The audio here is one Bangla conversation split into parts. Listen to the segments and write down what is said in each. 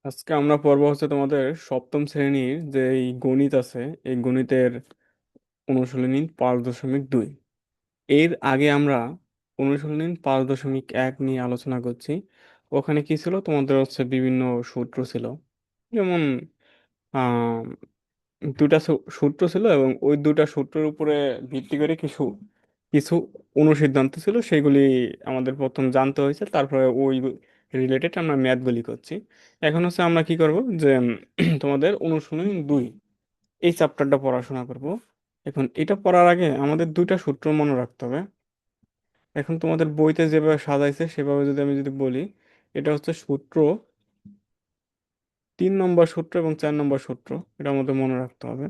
আজকে আমরা পড়বো হচ্ছে তোমাদের সপ্তম শ্রেণীর যে এই গণিত আছে, এই গণিতের অনুশীলনী 5.2। এর আগে আমরা অনুশীলনী 5.1 নিয়ে আলোচনা করছি। ওখানে কি ছিল, তোমাদের হচ্ছে বিভিন্ন সূত্র ছিল। যেমন আহ দুটা সূত্র ছিল, এবং ওই দুটা সূত্রের উপরে ভিত্তি করে কিছু কিছু অনুসিদ্ধান্ত ছিল, সেগুলি আমাদের প্রথম জানতে হয়েছে। তারপরে ওই রিলেটেড আমরা ম্যাথগুলি করছি। এখন হচ্ছে আমরা কি করব যে তোমাদের অনুশীলনী 2 এই চ্যাপ্টারটা পড়াশোনা করব। এখন এটা পড়ার আগে আমাদের দুইটা সূত্র মনে রাখতে হবে। এখন তোমাদের বইতে যেভাবে সাজাইছে সেভাবে যদি আমি বলি, এটা হচ্ছে সূত্র 3 নম্বর সূত্র এবং 4 নম্বর সূত্র। এটা আমাদের মনে রাখতে হবে।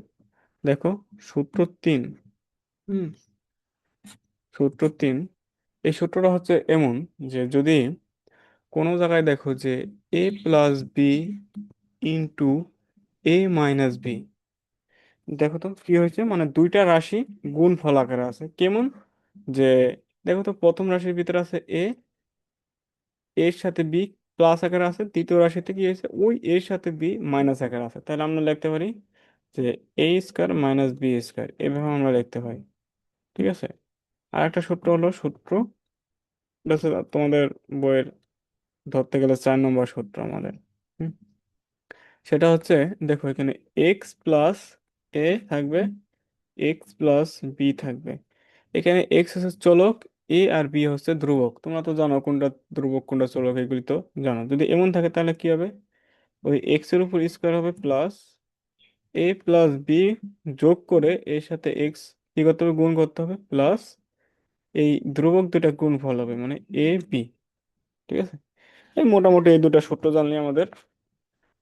দেখো, সূত্র 3। হুম সূত্র 3, এই সূত্রটা হচ্ছে এমন যে যদি কোনো জায়গায় দেখো যে a+b ইন্টু a-b, দেখো তো কি হয়েছে, মানে দুইটা রাশি গুণফল আকারে আছে। কেমন যে, দেখো তো প্রথম রাশির ভিতরে আছে এ, এর সাথে বি প্লাস আকারে আছে, দ্বিতীয় রাশিতে কি হয়েছে, ওই এর সাথে বি মাইনাস আকারে আছে। তাহলে আমরা লিখতে পারি যে এ স্কয়ার মাইনাস বি স্কয়ার, এভাবে আমরা লিখতে পারি। ঠিক আছে। আর একটা সূত্র হলো সূত্র, এটা হচ্ছে তোমাদের বইয়ের ধরতে গেলে 4 নম্বর সূত্র আমাদের। হুম, সেটা হচ্ছে, দেখো এখানে এক্স প্লাস এ থাকবে, এক্স প্লাস বি থাকবে। এখানে এক্স হচ্ছে চলক, এ আর বি হচ্ছে ধ্রুবক। তোমরা তো জানো কোনটা ধ্রুবক কোনটা চলক, এগুলি তো জানো। যদি এমন থাকে তাহলে কি হবে, ওই এক্স এর উপর স্কোয়ার হবে প্লাস এ প্লাস বি যোগ করে এর সাথে এক্স কি করতে হবে, গুণ করতে হবে, প্লাস এই ধ্রুবক দুটা গুণফল হবে, মানে এ বি। ঠিক আছে। এই মোটামুটি এই দুটা সূত্র জানলে আমাদের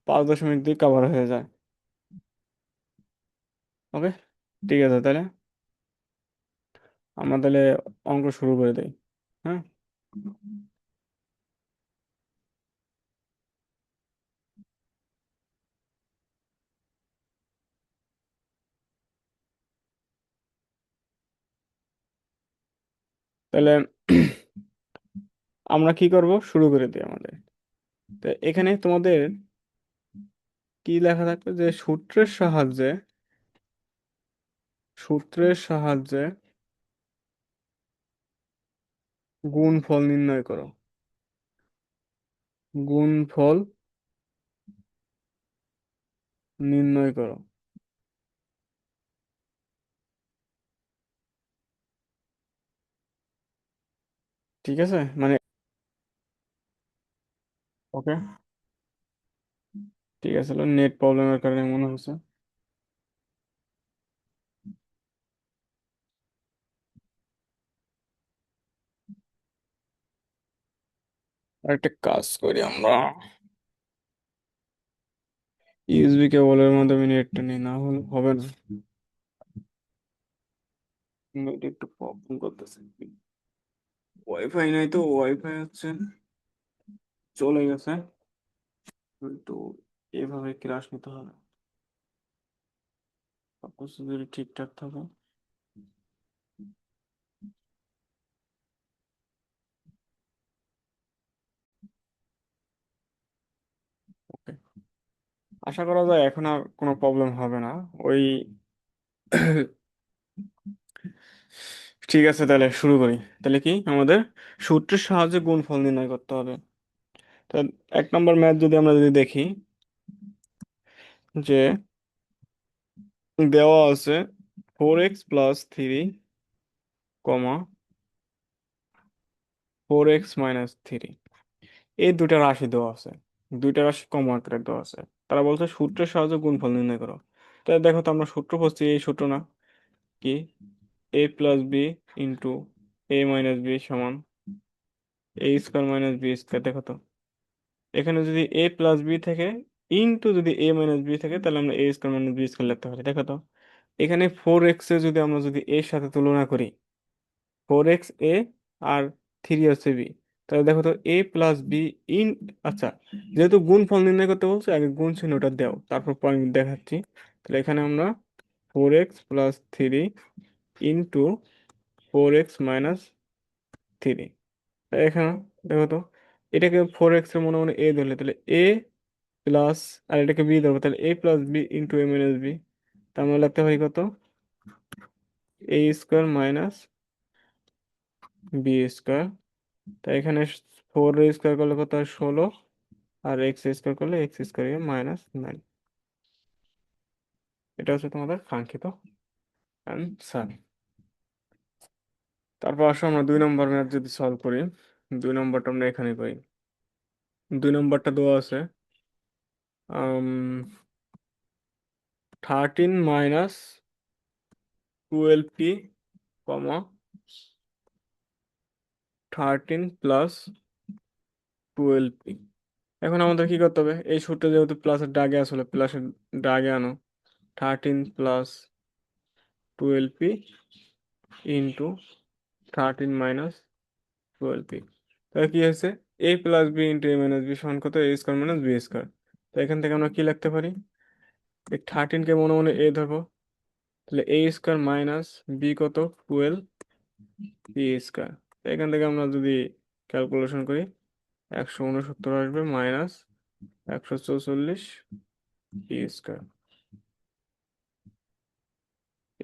5.2 কভার হয়ে যায়। ওকে, ঠিক আছে। তাহলে আমরা তাহলে অঙ্ক শুরু করে দেই। হ্যাঁ, তাহলে আমরা কি করব, শুরু করে দিই আমাদের। তো এখানে তোমাদের কি লেখা থাকবে, যে সূত্রের সাহায্যে গুণফল নির্ণয় করো। গুণফল নির্ণয় করো। ঠিক আছে, মানে ওকে, ঠিক আছে। নেট প্রবলেমের কারণে মনে হচ্ছে। আর একটা কাজ করি আমরা, ইউএসবি কেবলের মাধ্যমে নেটটা নিই, না হলে হবে না। নেট একটু প্রবলেম করতেছে। ওয়াইফাই নাই তো, ওয়াইফাই হচ্ছে চলে গেছে। কিন্তু এভাবে ক্লাস নিতে হবে, সবকিছু যদি ঠিকঠাক থাকে। ওকে, আশা করা যায় এখন আর কোনো প্রবলেম হবে না। ওই ঠিক আছে, তাহলে শুরু করি। তাহলে কি আমাদের সূত্রের সাহায্যে গুণফল নির্ণয় করতে হবে। তো 1 নম্বর ম্যাথ যদি আমরা দেখি, যে দেওয়া আছে 4x+3, কমা 4x-3, এই দুটা রাশি দেওয়া আছে। দুইটা রাশি কমা আকারে দেওয়া আছে। তারা বলছে সূত্রের সাহায্যে গুণফল নির্ণয় করো। তাহলে দেখো তো, আমরা সূত্র পড়ছি, এই সূত্র না কি, a+b ইন্টু a-b সমান a² - b²। দেখো তো, এখানে যদি a+b থাকে, ইন্টু যদি a-b থাকে, তাহলে আমরা a² - b² লিখতে পারি। দেখো তো, এখানে 4x এ যদি আমরা এর সাথে তুলনা করি, 4x আর 3 হচ্ছে b, তাহলে দেখো তো a+b ইন, আচ্ছা, যেহেতু গুণফল নির্ণয় করতে বলছে, আগে গুণ চিহ্নটা দাও, তারপর পয়েন্ট দেখাচ্ছি। তাহলে এখানে আমরা 4x+3 ইন্টু 4x-3। এখানে দেখো তো, এটাকে 4x এর মনে মনে a ধরলে, তাহলে a প্লাস, আর এটাকে বি ধরবো, তাহলে এ plus b into a minus B. তার মানে লিখতে পারি কত, এ স্কোয়ার মাইনাস বি স্কোয়ার। তাই এখানে 4 স্কোয়ার করলে কত হয়, 16, আর এক্স স্কোয়ার করলে এক্স স্কোয়ার মাইনাস 9। এটা হচ্ছে তোমাদের কাঙ্ক্ষিত অ্যান্সার। তারপর আসো আমরা 2 নম্বর ম্যাথ যদি সলভ করি। 2 নম্বরটা আমরা এখানে করি। 2 নম্বরটা দেওয়া আছে 13 - 12p, কমা 13 + 12p। এখন আমাদের কি করতে হবে, এই সূত্রে যেহেতু প্লাসের দাগে আসলে প্লাসের দাগে আনো, 13 + 12p ইন্টু 13 - 12p। তাহলে কি হয়েছে, এ plus b into a minus B সমান কত, এ স্কোয়ার মাইনাস বি স্কোয়ার। তো এখান থেকে আমরা কি লিখতে পারি, এই 13কে মনে মনে এ ধরবো, তাহলে এ স্কোয়ার মাইনাস বি কত, 12 বি স্কোয়ার। এখান থেকে আমরা যদি ক্যালকুলেশন করি, 169 আসবে মাইনাস 144 বি স্কোয়ার।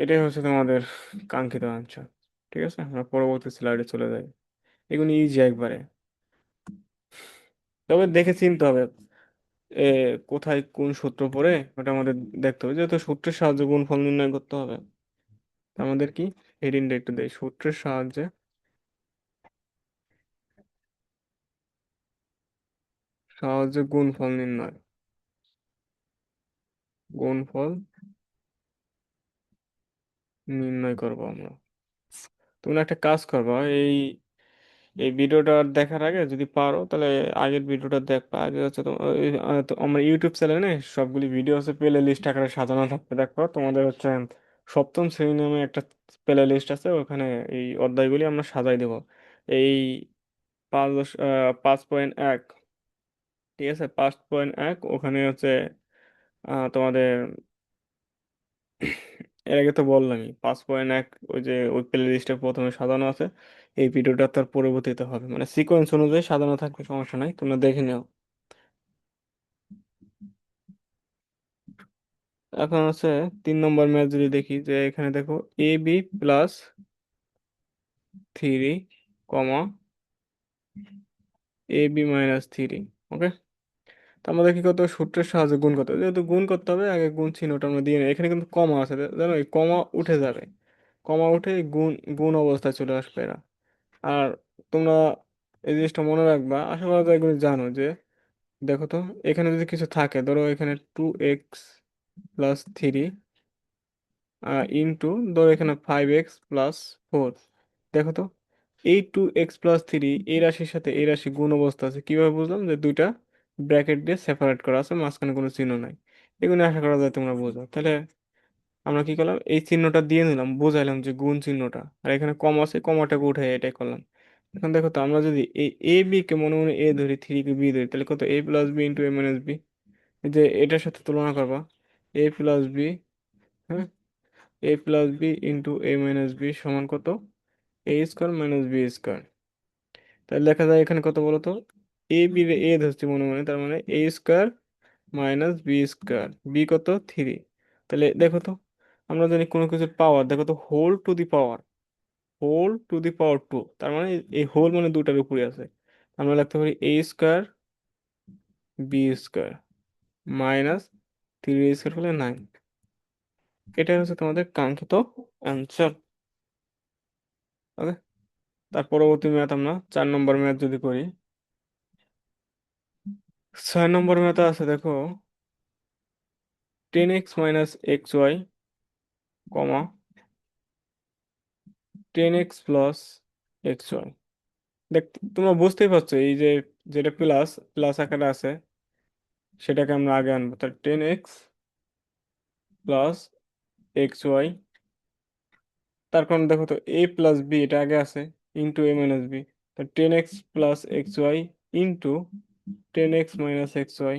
এটাই হচ্ছে তোমাদের কাঙ্ক্ষিত আনসার। ঠিক আছে, আমরা পরবর্তী স্লাইডে চলে যাই। এগুলো ইজি একবারে, তবে দেখে চিনতে হবে এ কোথায় কোন সূত্র পড়ে, ওটা আমাদের দেখতে হবে, যেহেতু সূত্রের সাহায্যে গুণফল নির্ণয় করতে হবে। তা আমাদের কি হেডিংটা একটু দেয়, সূত্রের সাহায্যে গুণফল নির্ণয়, গুণফল নির্ণয় করবো আমরা। তুমি একটা কাজ করবা, এই এই ভিডিওটা দেখার আগে যদি পারো তাহলে আগের ভিডিওটা দেখবা। আগে হচ্ছে তো আমার ইউটিউব চ্যানেলে সবগুলি ভিডিও হচ্ছে প্লে লিস্ট আকারে সাজানো থাকবে, দেখো তোমাদের হচ্ছে সপ্তম শ্রেণী নামে একটা প্লে লিস্ট আছে, ওখানে এই অধ্যায়গুলি আমরা সাজাই দেব। এই 5.1, ঠিক আছে, 5.1 ওখানে হচ্ছে তোমাদের এর আগে তো বললামই 5.1 ওই যে ওই প্লে লিস্টে প্রথমে সাজানো আছে। এই ভিডিওটা তার পরবর্তীতে হবে, মানে সিকোয়েন্স অনুযায়ী সাজানো থাকবে, সমস্যা নাই, তোমরা দেখে নিও। এখন হচ্ছে 3 নম্বর ম্যাচ যদি দেখি, যে এখানে দেখো ab+3, কমা ab-3। ওকে, তো আমাদের কি করতে হবে, সূত্রের সাহায্যে গুণ করতে হবে। যেহেতু গুণ করতে হবে, আগে গুণ চিহ্নটা আমরা দিয়ে নিই। এখানে কিন্তু কমা আছে, জানো, এই কমা উঠে যাবে, কমা উঠে গুণ গুণ অবস্থায় চলে আসবে এরা। আর তোমরা এই জিনিসটা মনে রাখবা, আশা করা যায় এগুলো জানো, যে দেখো তো এখানে যদি কিছু থাকে, ধরো এখানে 2x+3 ইন্টু, ধরো এখানে 5x+4। দেখো তো এই 2x+3 এই রাশির সাথে এই রাশি গুণ অবস্থা আছে, কিভাবে বুঝলাম, যে দুইটা ব্র্যাকেট দিয়ে সেপারেট করা আছে, মাঝখানে কোনো চিহ্ন নাই। এগুলো আশা করা যায় তোমরা বোঝো। তাহলে আমরা কি করলাম, এই চিহ্নটা দিয়ে নিলাম, বুঝাইলাম যে গুণ চিহ্নটা, আর এখানে কম আছে, কমাটাকে উঠে এটাই করলাম। এখন দেখো তো আমরা যদি এই এ বি কে মনে মনে এ ধরি, 3 কে বি ধরি, তাহলে কত, a+b into a minus B. যে এটার সাথে তুলনা করবা, a+b, হ্যাঁ, a+b into a minus B সমান কত, এ স্কোয়ার মাইনাস বি স্কোয়ার। তাহলে দেখা যায় এখানে কত বলো তো, এ বি রে এ ধরছি মনে মনে, তার মানে a square minus B square, b কত, 3। তাহলে দেখো তো, আমরা জানি কোনো কিছুর পাওয়ার, দেখো তো, হোল টু দি পাওয়ার 2, তার মানে এই হোল মানে দুটার উপরে আছে। আমরা লিখতে পারি a square b square minus 3 square হলে 9। এটাই হচ্ছে তোমাদের কাঙ্ক্ষিত অ্যান্সার। ওকে, তার পরবর্তী ম্যাথ আমরা 4 নম্বর ম্যাথ যদি করি। 6 নম্বর ম্যাথ আছে দেখো, 10x - xy, কমা 10x + xy। দেখ, তোমরা বুঝতেই পারছো এই যে যেটা প্লাস প্লাস আকারে আছে, সেটাকে আমরা আগে আনবো। তার 10x + xy, তার কারণ দেখো তো a+b এটা আগে আছে, ইন্টু a-b। তা 10x + xy into 10x - xy।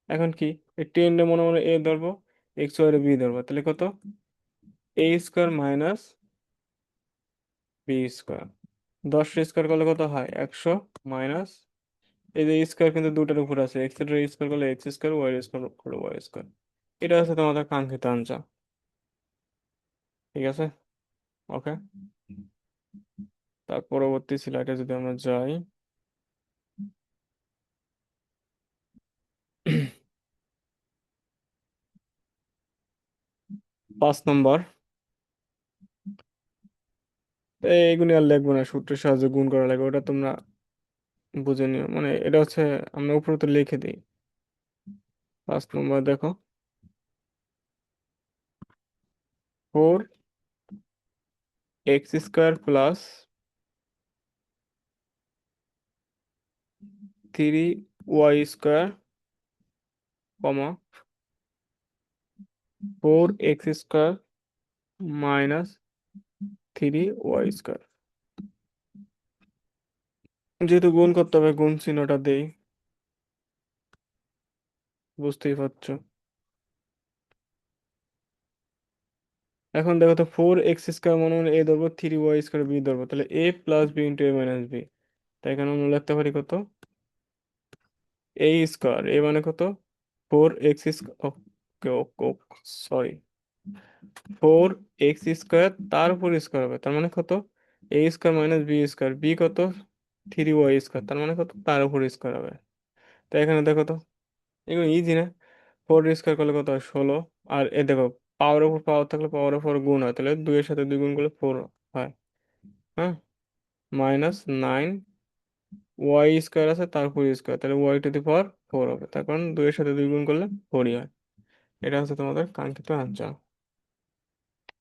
এখন কি, এই 10 রে মনে মনে এ ধরবো, xy রে বি ধরবো, তাহলে কত, a² minus B square. 10 square করলে কত হয়, 100, মাইনাস এই যে স্কোয়ার কিন্তু দুটার উপর আছে, এক্স এর স্কোয়ার করলে এক্স স্কোয়ার, ওয়াই স্কোয়ার করলে ওয়াই স্কোয়ার। এটা হচ্ছে তোমাদের কাঙ্ক্ষিত আনসার। ঠিক আছে, ওকে। তার পরবর্তী স্লাইডে যদি আমরা যাই, 5 নম্বর। এইগুলি আর লিখবো না, সূত্রের সাহায্যে গুণ করা লাগে, ওটা তোমরা বুঝে নিও। মানে এটা হচ্ছে আমরা উপরে তো লিখে দিই। 5 নম্বর দেখো, 4x² + 3y², কমা 4x² - 3y²। যেহেতু গুণ করতে হবে, গুণ চিহ্নটা দেই, বুঝতেই পারছো। এখন দেখো তো, 4x² মনে মনে এ ধরবো, 3y² বি ধরবো, তাহলে a + b * a - b। তাই এখানে আমরা লিখতে পারি কত, a², এ মানে কত, 4x², ওকে ওকে, সরি, 4x² তার উপর স্কোয়ার হবে, তার মানে কত, a² - b², বি কত, 3y², তার মানে কত, তার উপর স্কোয়ার হবে। তাই এখানে দেখো তো, এগুলো ইজি না। 4 স্কোয়ার করলে কত হয়, 16। আর এ দেখো, পাওয়ার উপর পাওয়ার থাকলে পাওয়ার উপর গুণ হয়, তাহলে 2 এর সাথে 2 গুণ করলে 4 হয়। হ্যাঁ, -9y² আছে, তারপর স্কোয়ার, তাহলে y⁴ হবে, তার কারণ 2 এর সাথে 2 গুণ করলে 4ই হয়। এটা হচ্ছে তোমাদের কাঙ্ক্ষিত আনসার।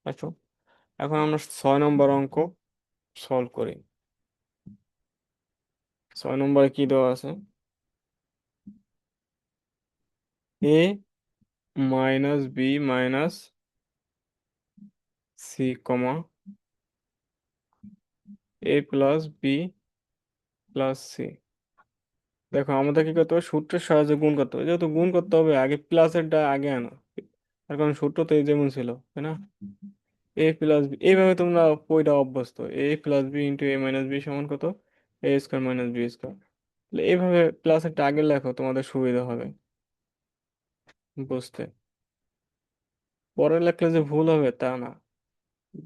আচ্ছা, এখন আমরা 6 নম্বর অঙ্ক সলভ করি। 6 নম্বরে কি দেওয়া আছে, a - b - c, comma a + b + c। দেখো আমাদের কি করতে হবে, সূত্রের সাহায্যে গুণ করতে হবে, যেহেতু গুণ করতে হবে আগে প্লাসেরটা আগে আনো, তার কারণ সূত্র তো এই যেমন ছিল, তাই না। a + b, এইভাবে তোমরা পয়টা অভ্যস্ত, a + b * a - b সমান কত, a² - b²। তাহলে এইভাবে প্লাসেরটা আগে লেখো, তোমাদের সুবিধা হবে বুঝতে। পরে লেখলে যে ভুল হবে তা না,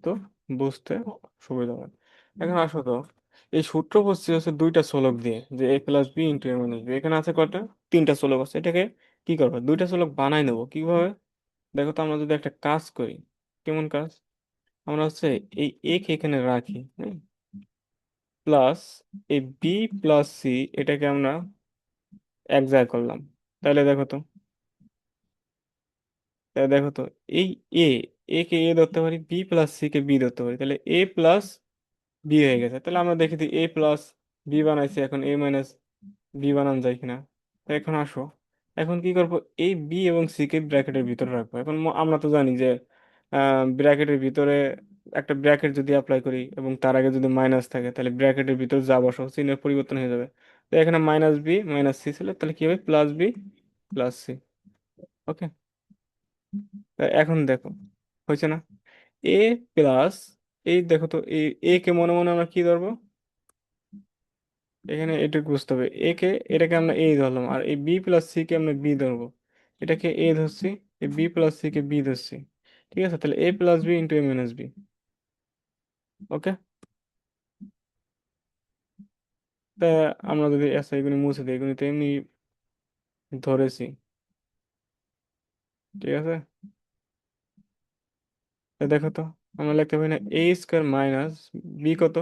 তো বুঝতে সুবিধা হবে। এখন আসো তো, এই সূত্র বসছে হচ্ছে দুইটা চলক দিয়ে, যে a + b * a - b, এখানে আছে কয়টা, তিনটা চলক আছে। এটাকে কি করবো, দুইটা চলক বানাই নেবো কিভাবে। দেখো তো, আমরা যদি একটা কাজ করি, কেমন কাজ, আমরা হচ্ছে এই এ কে এখানে রাখি, হ্যাঁ, প্লাস এই b + c, এটাকে আমরা এক জায়গায় করলাম। তাহলে দেখো তো, দেখো তো, এই এ, এ কে এ ধরতে পারি, b + c কে বি ধরতে পারি, তাহলে a + b হয়ে গেছে। তাহলে আমরা দেখি দিই, a + b বানাইছি, এখন a - b বানান যায় কিনা। তো এখন আসো, এখন কি করব, এই বি এবং সি কে ব্র্যাকেটের ভিতরে রাখবো। এখন আমরা তো জানি যে ব্র্যাকেটের ভিতরে একটা ব্র্যাকেট যদি অ্যাপ্লাই করি এবং তার আগে যদি মাইনাস থাকে, তাহলে ব্র্যাকেটের ভিতরে যা বসাও চিহ্নের পরিবর্তন হয়ে যাবে। তো এখানে -b - c ছিল, তাহলে কি হবে, +b + c। ওকে, এখন দেখো, হয়েছে না, এ প্লাস, এই দেখো তো, এ কে মনে মনে আমরা কি ধরবো, এখানে এটা বুঝতে হবে, এটাকে আমরা এ ধরলাম, আর এই b + c কে আমরা বি ধরবো। এটাকে এ ধরছি, এই b + c কে বি ধরছি। ঠিক আছে, তাহলে a + b * a - b। ওকে, তা আমরা যদি আচ্ছা এগুলি মুছে দিই, এগুলি তো এমনি ধরেছি। ঠিক আছে, তা দেখো তো, আমরা লিখতে পারি না a² - b কত,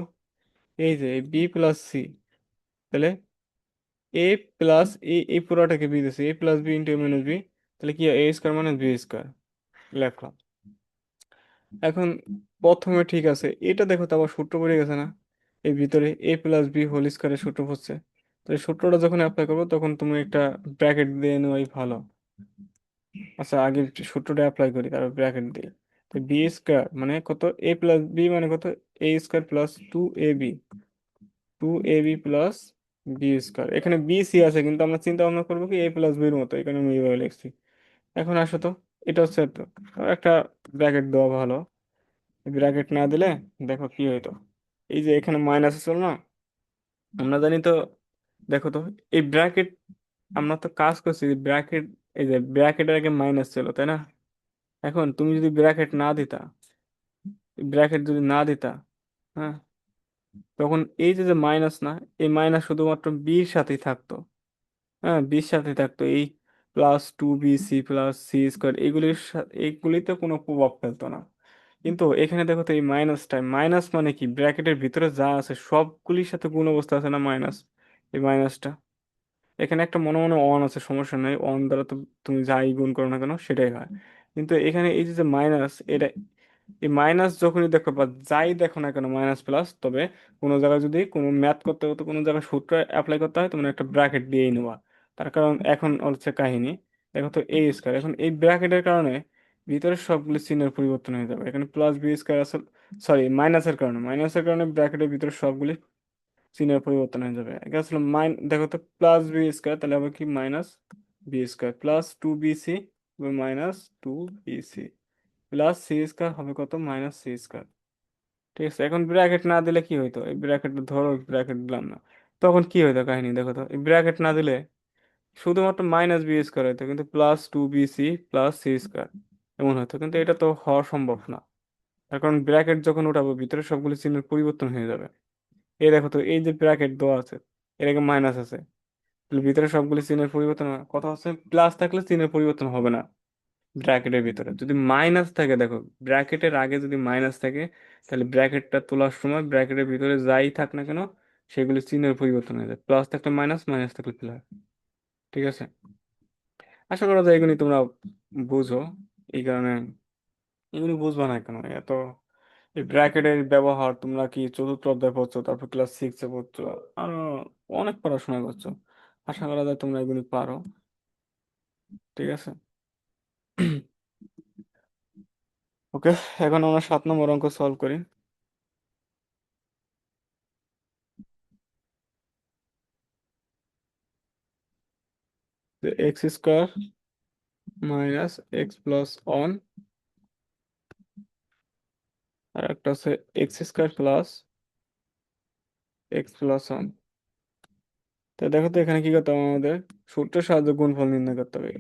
এই যে b + c, তাহলে এই পুরোটাকে বি দিছে, a + b * a - b, তাহলে কি a² - b², লেখলাম। এখন প্রথমে ঠিক আছে, এটা দেখো তো আবার সূত্র পড়ে গেছে না, এই ভিতরে a + b² সূত্র পড়ছে। তো এই সূত্রটা যখন অ্যাপ্লাই করবো, তখন তুমি একটা ব্র্যাকেট দিয়ে নেওয়াই ভালো। আচ্ছা, আগে সূত্রটা অ্যাপ্লাই করি, তারপর ব্র্যাকেট দিই। তো b² মানে কত, a + b মানে কত, a² + 2ab এখানে বি সি আছে, কিন্তু আমরা চিন্তা ভাবনা করবো কি a + b-র মতো, এখানে আমি এইভাবে লিখছি। এখন আসো তো, এটা হচ্ছে তো একটা ব্র্যাকেট দেওয়া ভালো। ব্র্যাকেট না দিলে দেখো কি হইতো, এই যে এখানে মাইনাস ছিল না, আমরা জানি তো দেখো তো এই ব্র্যাকেট, আমরা তো কাজ করছি ব্র্যাকেট, এই যে ব্র্যাকেটের আগে মাইনাস ছিল তাই না? এখন তুমি যদি ব্র্যাকেট না দিতা, ব্র্যাকেট যদি না দিতা, হ্যাঁ, তখন এই যে যে মাইনাস না, এই মাইনাস শুধুমাত্র বির সাথেই থাকতো। হ্যাঁ, বির সাথে থাকতো, এই +2bc+c² এইগুলিতে কোনো প্রভাব ফেলতো না। কিন্তু এখানে দেখো তো এই মাইনাসটা, মাইনাস মানে কি, ব্র্যাকেটের ভিতরে যা আছে সবগুলির সাথে গুণ অবস্থা আছে না মাইনাস, এই মাইনাসটা, এখানে একটা মনে মনে অন আছে, সমস্যা নেই, অন দ্বারা তো তুমি যাই গুণ করো না কেন সেটাই হয়। কিন্তু এখানে এই যে মাইনাস, এটা, এই মাইনাস যখনই দেখো বা যাই দেখো না কেন মাইনাস প্লাস, তবে কোনো জায়গায় যদি কোনো ম্যাথ করতে হতো, কোনো জায়গায় সূত্র অ্যাপ্লাই করতে হয়, তোমরা একটা ব্র্যাকেট দিয়েই নেবা। তার কারণ এখন হচ্ছে কাহিনী, দেখো তো a², এখন এই ব্র্যাকেটের কারণে ভিতরের সবগুলো চিহ্নের পরিবর্তন হয়ে যাবে। এখানে +b² আছে, সরি মাইনাসের কারণে ব্র্যাকেটের ভিতরে সবগুলি চিহ্নের পরিবর্তন হয়ে যাবে। এটা আসলে দেখো তো +b², তাহলে হবে কি -b², +2bc -2bc, +c² হবে কত, -c²। ঠিক আছে, এখন ব্র্যাকেট না দিলে কি হইতো, এই ব্র্যাকেট ধরো, ব্র্যাকেট দিলাম না, তখন কি হইতো কাহিনী দেখো তো, এই ব্র্যাকেট না দিলে শুধুমাত্র -b² হইতো, কিন্তু +2bc+c² এমন হতো, কিন্তু এটা তো হওয়া সম্ভব না। তার কারণ ব্র্যাকেট যখন উঠাবো ভিতরে সবগুলো চিহ্নের পরিবর্তন হয়ে যাবে। এই দেখো তো এই যে ব্র্যাকেট দেওয়া আছে, এর আগে মাইনাস আছে, তাহলে ভিতরে সবগুলো চিহ্নের পরিবর্তন কথা হচ্ছে, প্লাস থাকলে চিহ্নের পরিবর্তন হবে না। ব্র্যাকেটের ভিতরে যদি মাইনাস থাকে, দেখো ব্র্যাকেটের আগে যদি মাইনাস থাকে, তাহলে ব্র্যাকেটটা তোলার সময় ব্র্যাকেটের ভিতরে যাই থাক না কেন সেগুলি চিহ্নের পরিবর্তন হয়ে যায়, প্লাস থাকলে মাইনাস, মাইনাস থাকলে প্লাস। ঠিক আছে, আশা করা যায় এগুলি তোমরা বুঝো। এই কারণে এগুলি বুঝবা না কেন এত, এই ব্র্যাকেটের ব্যবহার তোমরা কি চতুর্থ অধ্যায় পড়ছো, তারপর ক্লাস 6-এ পড়ছো, আরো অনেক পড়াশোনা করছো। আশা করা যায় তোমরা এগুলি পারো। ঠিক আছে। ওকে, এখন আমরা 7 নম্বর অঙ্ক সলভ করি। x² -x+1, আর একটা হচ্ছে x² +x+1। তো দেখো তো এখানে কি করতে হবে, আমাদের সূত্রের সাহায্যে গুণফল নির্ণয় করতে হবে।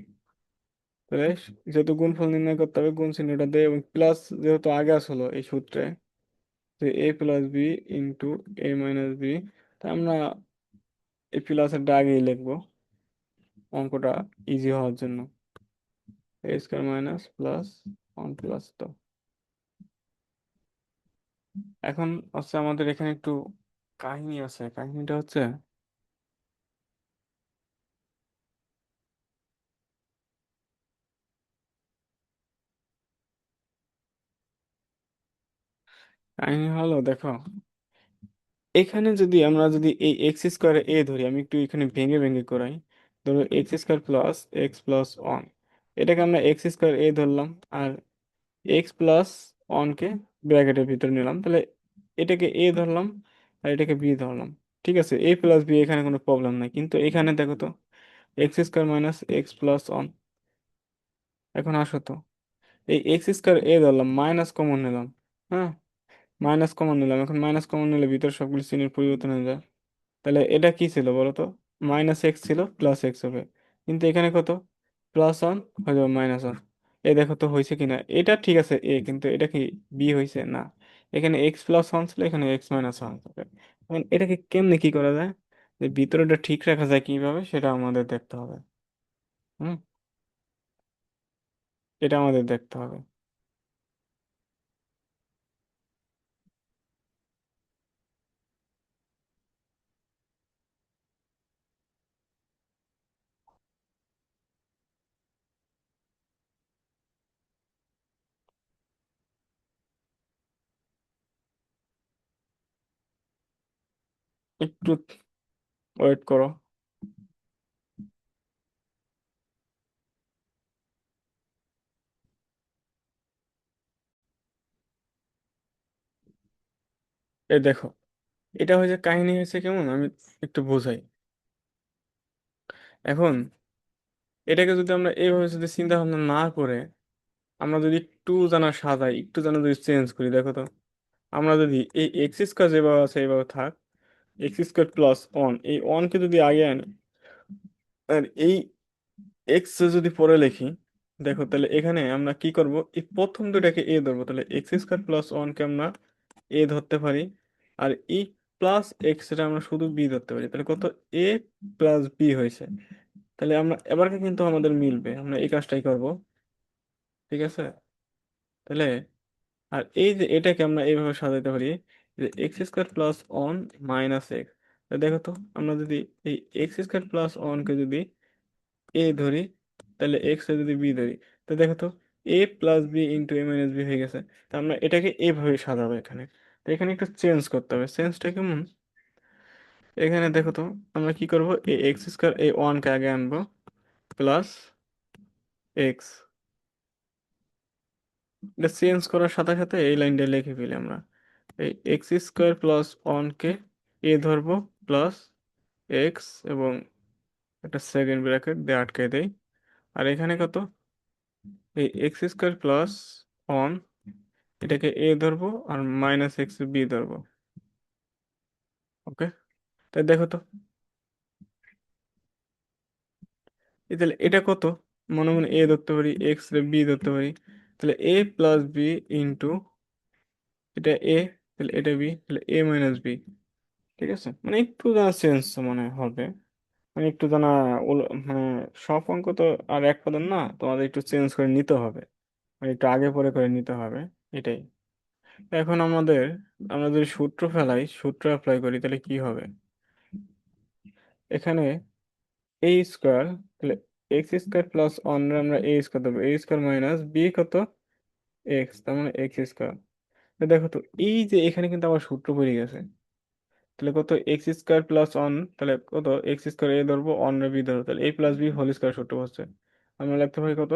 তাহলে যেহেতু গুণফল নির্ণয় করতে হবে, গুণ চিহ্নটা দেয়, এবং প্লাস যেহেতু আগে আসলো এই সূত্রে, যে a+b × a−b, তা আমরা এই প্লাসের আগেই লিখবো অঙ্কটা ইজি হওয়ার জন্য, a² +1+, তো এখন হচ্ছে আমাদের এখানে একটু কাহিনী আছে, কাহিনীটা হচ্ছে, কাহিনী হলো দেখো, এখানে যদি আমরা এই x² ধরি, আমি একটু এখানে ভেঙে ভেঙে করাই। ধরো x² +x+1, এটাকে আমরা x² ধরলাম, আর x+1 কে ব্র্যাকেটের ভিতরে নিলাম, তাহলে এটাকে ধরলাম, আর এটাকে ধরলাম। ঠিক আছে, a+b এখানে কোনো প্রবলেম নাই, কিন্তু এখানে দেখো তো x² -x+1, এখন আসো তো, এই x² ধরলাম, মাইনাস কমন নিলাম, হ্যাঁ, মাইনাস কমন নিলাম, এখন মাইনাস কমন নিলে ভিতরে সবগুলো চিহ্নের পরিবর্তন হয়ে যায়। তাহলে এটা কি ছিল বলো তো, -x ছিল, +x হবে, কিন্তু এখানে কত, +1 হয়ে যাবে -1। এ দেখো তো হয়েছে কিনা, এটা ঠিক আছে কিন্তু এটা কি বি হয়েছে না, এখানে x+1 ছিল, এখানে x−1 হবে। এখন এটাকে কেমনে কি করা যায়, যে ভিতরেটা ঠিক রাখা যায় কিভাবে, সেটা আমাদের দেখতে হবে। হুম, এটা আমাদের দেখতে হবে। একটু ওয়েট করো। এই দেখো, এটা হয়েছে কাহিনী হয়েছে কেমন, আমি একটু বোঝাই। এখন এটাকে যদি আমরা এইভাবে যদি চিন্তা ভাবনা না করে, আমরা যদি একটু জানা সাজাই, একটু জানা যদি চেঞ্জ করি, দেখো তো, আমরা যদি এই x² যেভাবে আছে এইভাবে থাক, এক্স স্কোয়ার প্লাস ওয়ান, এই ওয়ানকে যদি আগে আনি আর এই এক্স যদি পরে লিখি, দেখো তাহলে এখানে আমরা কি করব, এই প্রথম দুটাকে এ ধরবো, তাহলে এক্স স্কোয়ার প্লাস ওয়ানকে আমরা এ ধরতে পারি, আর ই প্লাস এক্স এটা আমরা শুধু বি ধরতে পারি, তাহলে কত, এ প্লাস বি হয়েছে। তাহলে আমরা এবারকে কিন্তু আমাদের মিলবে, আমরা এই কাজটাই করব, ঠিক আছে। তাহলে আর এই যে এটাকে আমরা এইভাবে সাজাতে পারি যে x square plus one minus x. দেখো তো, আমরা যদি এই এক্স স্কোয়ার প্লাস ওয়ানকে যদি এ ধরি, তাহলে এক্স এ যদি বি ধরি, তো দেখো তো এ plus b into a minus B হয়ে গেছে। তো আমরা এটাকে এভাবে সাজাবো এখানে। তো এখানে একটু চেঞ্জ করতে হবে, চেঞ্জটা কেমন, এখানে দেখো তো আমরা কি করব, এই এক্স স্কোয়ার এই ওয়ানকে আগে আনবো, প্লাস এক্স, এটা চেঞ্জ করার সাথে সাথে এই লাইনটা লিখে ফেলি আমরা, এই এক্স স্কোয়ার প্লাস ওয়ানকে এ ধরবো, প্লাস এক্স, এবং একটা সেকেন্ড ব্র্যাকেট দিয়ে আটকে দেই। আর এখানে কত, এই এক্স স্কোয়ার প্লাস ওয়ান, এটাকে এ ধরবো আর মাইনাস এক্স বি ধরবো। ওকে, তাই দেখো তো, তাহলে এটা কত, মনে মনে এ ধরতে পারি, এক্স রে বি ধরতে পারি, তাহলে এ প্লাস বি ইন্টু, এটা এ, তাহলে এটা বি, তাহলে এ মাইনাস বি। ঠিক আছে, মানে একটু জানা চেঞ্জ মনে হবে, মানে একটু জানা মানে সব অঙ্ক তো আর এক পদের না, তোমাদের একটু চেঞ্জ করে নিতে হবে, মানে একটু আগে পরে করে নিতে হবে, এটাই। এখন আমাদের, আমরা যদি সূত্র ফেলাই, সূত্র অ্যাপ্লাই করি, তাহলে কি হবে, এখানে এ স্কোয়ার, তাহলে এক্স স্কোয়ার প্লাস ওয়ান আমরা এ স্কোয়ার দেবো, এ স্কোয়ার মাইনাস বি কত, এক্স, তার মানে এক্স স্কোয়ার। দেখো তো এই যে এখানে কিন্তু আবার সূত্র পড়ে গেছে, তাহলে কত, এক্স স্কোয়ার প্লাস ওয়ান, তাহলে কত, এক্স স্কোয়ার এ ধরবো, ওয়ান রে বি ধরবো, তাহলে এ প্লাস বি হোল স্কোয়ার সূত্র হচ্ছে, আমরা লিখতে পারি কত,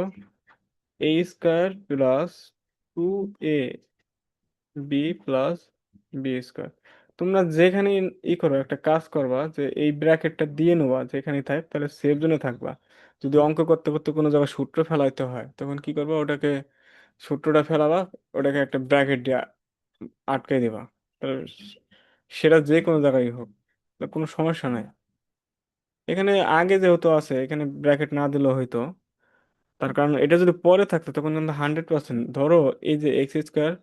এ square plus two A B plus B square. তোমরা যেখানে ই করো, একটা কাজ করবা যে এই ব্র্যাকেটটা দিয়ে নেবা যেখানে থাক, তাহলে সেভ জোনে থাকবা। যদি অঙ্ক করতে করতে কোনো জায়গায় সূত্র ফেলাইতে হয়, তখন কি করবা, ওটাকে সূত্রটা ফেলাবা, ওটাকে একটা ব্র্যাকেট দিয়ে আটকে দিবা, তাহলে সেটা যে কোনো জায়গায় হোক, তাহলে কোনো সমস্যা নাই। এখানে আগে যেহেতু আছে, এখানে ব্র্যাকেট না দিলেও হয়তো, তার কারণ এটা যদি পরে থাকতো তখন কিন্তু 100%, ধরো এই যে এক্স স্কোয়ার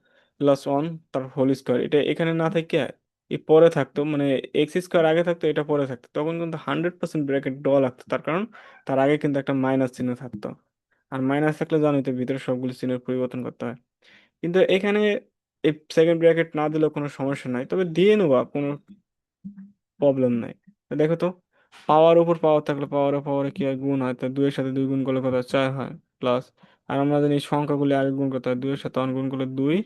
প্লাস ওয়ান তার হোল স্কোয়ার, এটা এখানে না থেকে এই পরে থাকতো, মানে এক্স স্কোয়ার আগে থাকতো, এটা পরে থাকতো, তখন কিন্তু 100% ব্র্যাকেট দেওয়া লাগতো, তার কারণ তার আগে কিন্তু একটা মাইনাস চিহ্ন থাকতো। আর মাইনাস থাকলে জানোই তো ভিতরে সবগুলো চিহ্নের পরিবর্তন করতে হয়। কিন্তু এখানে এই সেকেন্ড ব্র্যাকেট না দিলেও কোনো সমস্যা নাই, তবে দিয়ে নেবা, কোনো প্রবলেম নাই। তো দেখো তো, পাওয়ার উপর পাওয়ার থাকলে পাওয়ারে পাওয়ারে কি হয়, গুণ হয়, তা দুইয়ের সাথে দুই গুণ করলে কত হয়? 4 হয়, প্লাস, আর আমরা জানি সংখ্যাগুলি আগে গুণ করতে হয়, দুইয়ের সাথে অন গুণ করলে দুই,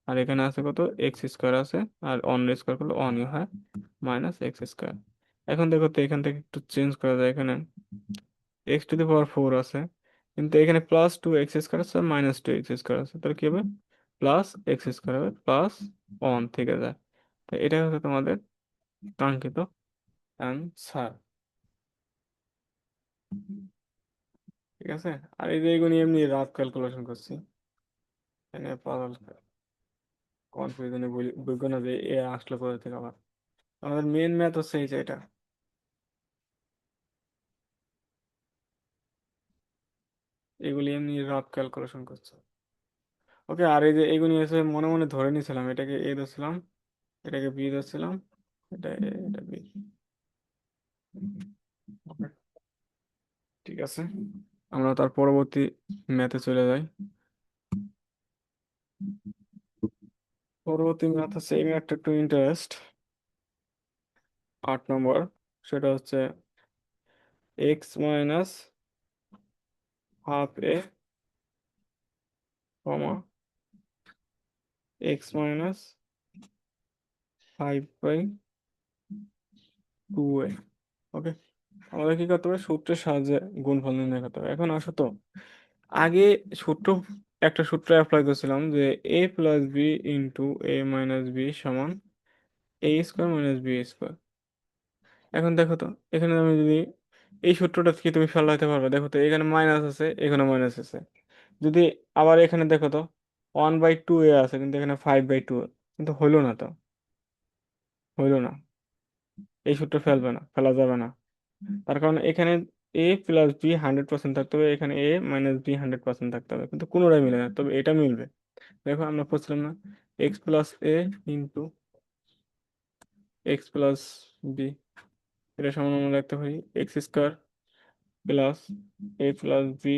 আর এখানে আছে কত, এক্স স্কোয়ার আছে, আর অন স্কোয়ার করলে অনই হয়, মাইনাস এক্স স্কোয়ার। এখন দেখো তো, এখান থেকে একটু চেঞ্জ করা যায়, এখানে x two the power four আছে, কিন্তু এখানে প্লাস টু এক্স স্কোয়ার আছে, মাইনাস টু এক্স স্কোয়ার আছে, তাহলে কি হবে, প্লাস এক্স স্কোয়ার হবে, প্লাস অন থেকে যায়। তো এটা হচ্ছে তোমাদের কাঙ্ক্ষিত অ্যান্সার। ঠিক আছে, আর এই যে এগুলো এমনি রাফ ক্যালকুলেশন করছি, এনে পাগল কনফিউশনে বুঝবো না যে এ আসলো কোথা থেকে আবার। আমাদের মেন ম্যাথ হচ্ছে এই যে এটা, এগুলি এমনি রাফ ক্যালকুলেশন করছে। ওকে, আর এই যে এগুলি এসে মনে মনে ধরে নিয়েছিলাম, এটাকে এ ধরছিলাম, এটাকে বি ধরছিলাম, এটা এ, এটা বি। ওকে, ঠিক আছে, আমরা তার পরবর্তী ম্যাথে চলে যাই। পরবর্তী ম্যাথ হচ্ছে, এই ম্যাথটা একটু ইন্টারেস্ট, 8 নম্বর, সেটা হচ্ছে এক্স মাইনাস হাফ এ কমা এক্স মাইনাস 5/2a। ওকে, আমাদের কি করতে হবে, সূত্রের সাহায্যে গুণফল নির্ণয় করতে হবে। এখন আসো তো, আগে সূত্র, একটা সূত্র অ্যাপ্লাই করছিলাম যে এ plus b into a minus B সমান এ স্কোয়ার মাইনাস বি স্কোয়ার। এখন দেখো তো, এখানে আমি যদি এই সূত্রটা কি তুমি ফেলাইতে পারবে, দেখো তো এখানে মাইনাস আছে, এখানে মাইনাস আছে, যদি আবার এখানে দেখো তো 1/2 আছে, কিন্তু এখানে 5/2, কিন্তু হইলো না তো, হইলো না। এই সূত্র ফেলা যাবে না। তার কারণ এখানে এ প্লাস বি 100% থাকতে হবে, এখানে এ মাইনাস বি 100% থাকতে হবে, কিন্তু কোনোটাই মিলে না, তবে এটা মিলবে। দেখো আমরা বলছিলাম না, x plus a into x plus b, এটা সমান আমরা লিখতে পারি x square plus a plus b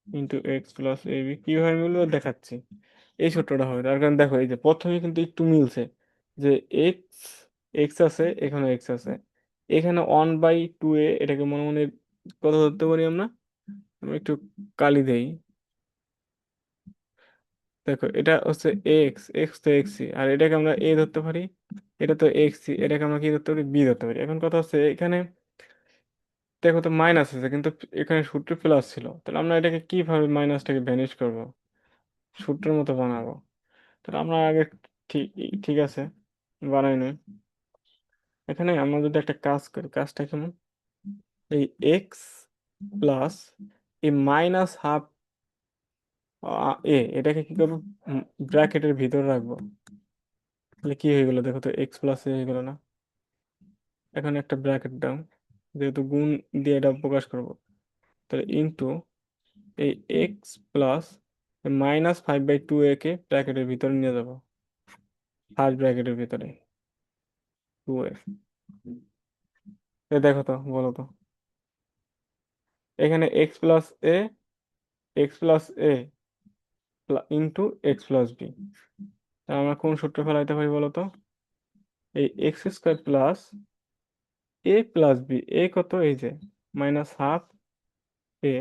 into x plus a b. কিভাবে মিলবে দেখাচ্ছি। এই সূত্রটা হবে, তার কারণ দেখো এই যে প্রথমে কিন্তু একটু মিলছে, যে এক্স এক্স আছে, এখানে এক্স আছে, এখানে 1/2 এটাকে মনে মনে কত ধরতে পারি আমরা? আমি একটু কালি দেই। দেখো এটা হচ্ছে এক্স, এক্স তো এক্সই, আর এটাকে আমরা এ ধরতে পারি, এটা তো এক্সই, এটাকে আমরা কি ধরতে পারি? বি ধরতে পারি। এখন কথা হচ্ছে এখানে দেখো তো মাইনাস আছে, কিন্তু এখানে সূত্র প্লাস ছিল, তাহলে আমরা এটাকে কিভাবে মাইনাসটাকে ভ্যানিশ করব, সূত্রের মতো বানাবো? তাহলে আমরা আগে, ঠিক ঠিক আছে, বানাই নি। এখানে আমরা যদি একটা কাজ করি, কাজটা কেমন, এই এক্স প্লাস এই মাইনাস হাফ এ, এটাকে কি করবো? ব্র্যাকেটের ভিতর রাখবো। তাহলে কি হয়ে গেল দেখো তো, এক্স প্লাস এ হয়ে গেল না? এখন একটা ব্র্যাকেট দাও, যেহেতু গুণ দিয়ে এটা প্রকাশ করব, তাহলে ইনটু এই এক্স প্লাস -5/2 একে ব্র্যাকেটের ভিতরে নিয়ে যাবো, ফার্স্ট ব্র্যাকেটের ভিতরে 2 এ। দেখো তো, বলো তো, এখানে x plus a into x plus B, আমরা কোন সূত্র ফেলাইতে পারি বলো তো? এই x square plus a plus B, এ কত? এই যে -1/2 এ,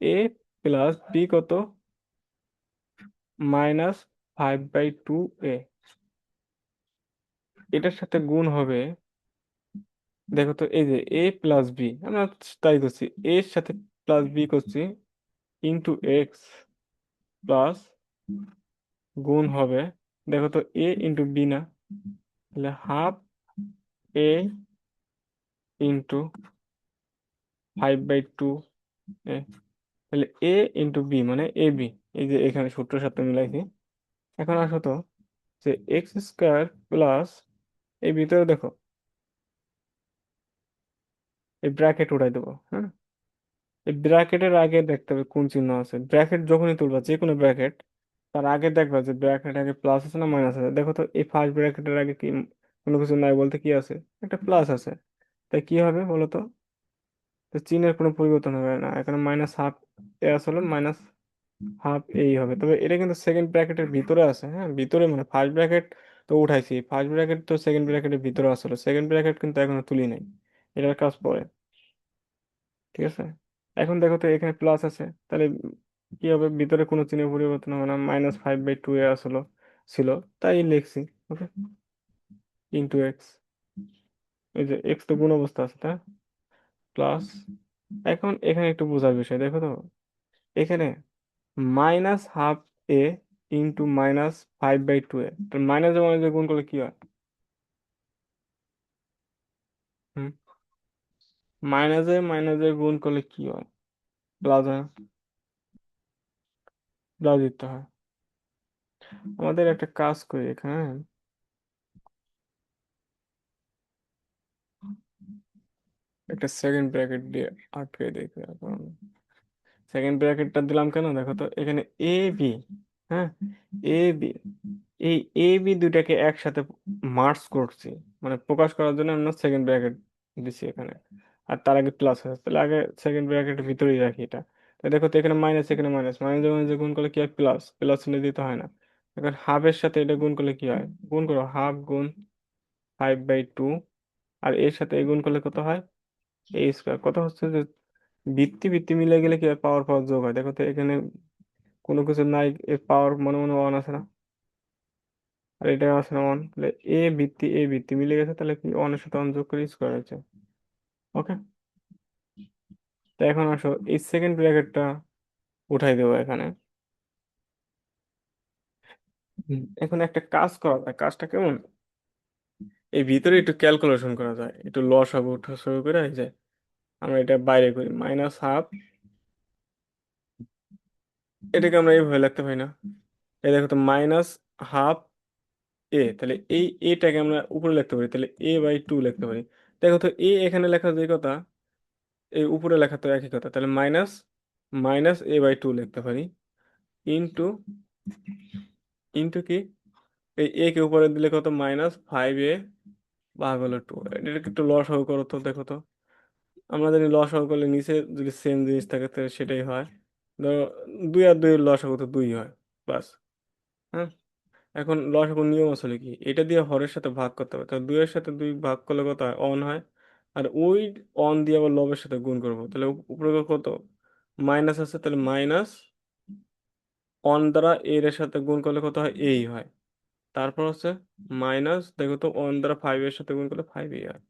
এ প্লাস বি কত? -5/2 এ, এটার সাথে গুণ হবে। দেখো তো এই যে এ প্লাস বি, আমরা তাই করছি, এর সাথে প্লাস বি করছি, ইন্টু এক্স প্লাস গুণ হবে, দেখো তো এ ইন্টু বি না, তাহলে হাফ এ ইন্টু 5/2 এ, তাহলে এ ইন্টু বি মানে এ বি। এই যে এখানে সূত্রের সাথে মিলাইছি। এখন আসো তো, যে এক্স স্কোয়ার প্লাস, এই ভিতরে দেখো এই ব্র্যাকেট উঠাই দেবো, হ্যাঁ? এই ব্র্যাকেটের আগে দেখতে হবে কোন চিহ্ন আছে, ব্র্যাকেট যখনই তুলবা যে কোনো ব্র্যাকেট, তার আগে দেখবা যে ব্র্যাকেট আগে প্লাস আছে না মাইনাস আছে। দেখো তো এই ফার্স্ট ব্র্যাকেটের আগে কি কোনো কিছু নাই বলতে কি আছে? একটা প্লাস আছে। তাই কি হবে বলো তো? তো চিহ্নের কোনো পরিবর্তন হবে না, এখানে -1/2 এ আসলে -1/2 এই হবে। তবে এটা কিন্তু সেকেন্ড ব্র্যাকেটের ভিতরে আছে, হ্যাঁ ভিতরে, মানে ফার্স্ট ব্র্যাকেট তো উঠাইছি, ফার্স্ট ব্র্যাকেট তো সেকেন্ড ব্র্যাকেটের ভিতরে আসলে, সেকেন্ড ব্র্যাকেট কিন্তু এখনো তুলি নাই, এটার কাজ পরে। ঠিক আছে, এখন দেখো তো এখানে প্লাস আছে, তাহলে কি হবে? ভিতরে কোনো চিহ্ন পরিবর্তন হবে না, -5/2 এ আসলো ছিল, তাই লিখছি। ওকে, ইন্টু এক্স, এই যে এক্স তো গুণ অবস্থা আছে, তাই প্লাস। এখন এখানে একটু বোঝার বিষয়, দেখো তো এখানে -1/2 এ ইন্টু -5/2 এ, তো মাইনাস মাইনাস গুণ করলে কি হয়? হুম, মাইনাসে গুণ করলে কি হয়? প্লাস হয় না? প্লাস দিতে হয়। আমাদের একটা কাজ করি এখানে, একটা সেকেন্ড ব্র্যাকেট দিয়ে আটকে দেখি এখন। সেকেন্ড ব্র্যাকেটটা দিলাম কেন দেখো তো, এখানে এ বি, হ্যাঁ এ বি, এই এ বি দুইটাকে একসাথে মার্জ করছি, মানে প্রকাশ করার জন্য আমরা সেকেন্ড ব্র্যাকেট দিছি এখানে। আর তার আগে প্লাস আছে, তাহলে আগে সেকেন্ড ব্র্যাকেটের ভিতরেই রাখি এটা। তো দেখো তো এখানে মাইনাস, এখানে মাইনাস, মাইনাস গুণ করলে কি হয়? প্লাস, প্লাস চিহ্ন দিতে হয় না। এখন হাফের সাথে এটা গুণ করলে কি হয়? গুণ করো, হাফ গুণ 5/2, আর এর সাথে এই গুণ করলে কত হয়? এই স্কোয়ার। কথা হচ্ছে যে ভিত্তি ভিত্তি মিলে গেলে কি হয়? পাওয়ার পাওয়ার যোগ হয়। দেখো তো এখানে কোনো কিছু নাই, এর পাওয়ার মনে মনে ওয়ান আছে না, আর এটা আছে না ওয়ান, তাহলে এ ভিত্তি মিলে গেছে, তাহলে কি ওয়ানের সাথে ওয়ান যোগ করে স্কোয়ার হয়েছে। ওকে, তো এখন আসো এই সেকেন্ড ব্র্যাকেটটা উঠাই দেবো এখানে। এখন একটা কাজ করা যায়, কাজটা কেমন, এই ভিতরে একটু ক্যালকুলেশন করা যায়, একটু লসাগু টসাগু করে এই যে আমরা এটা বাইরে করি, -1/2, এটাকে আমরা এইভাবে লিখতে পারি না? এই দেখো তো -1/2 তাহলে এই এটাকে আমরা উপরে লিখতে পারি, তাহলে a/2 লিখতে পারি। দেখো তো এখানে লেখা যে কথা, এই উপরে লেখা তো একই কথা, তাহলে মাইনাস মাইনাস a/2 লিখতে পারি, ইন্টু ইন্টু কি, এই কে উপরে দিলে কত, -5a ভাগ হলো 2। এটাকে একটু লসাগু করো তো, দেখো তো। আমরা জানি লসাগু করলে নিচে যদি সেম জিনিস থাকে তাহলে সেটাই হয়। ধরো 2 আর 2 এর লসাগু তো 2 হয়, বাস। হ্যাঁ, এখন লসাগুর নিয়ম আসলে কি, এটা দিয়ে হরের সাথে ভাগ করতে হবে, তাহলে 2 এর সাথে 2 ভাগ করলে কত হয়, অন হয়। আর ওই অন দিয়ে আবার লবের সাথে গুণ করবো, তাহলে উপরে কত মাইনাস আছে, তাহলে মাইনাস অন দ্বারা এর সাথে গুণ করলে কত হয়, এই হয়। তারপর হচ্ছে মাইনাস, দেখো তো অন দ্বারা 5 এর সাথে গুণ করলে 5 হয়।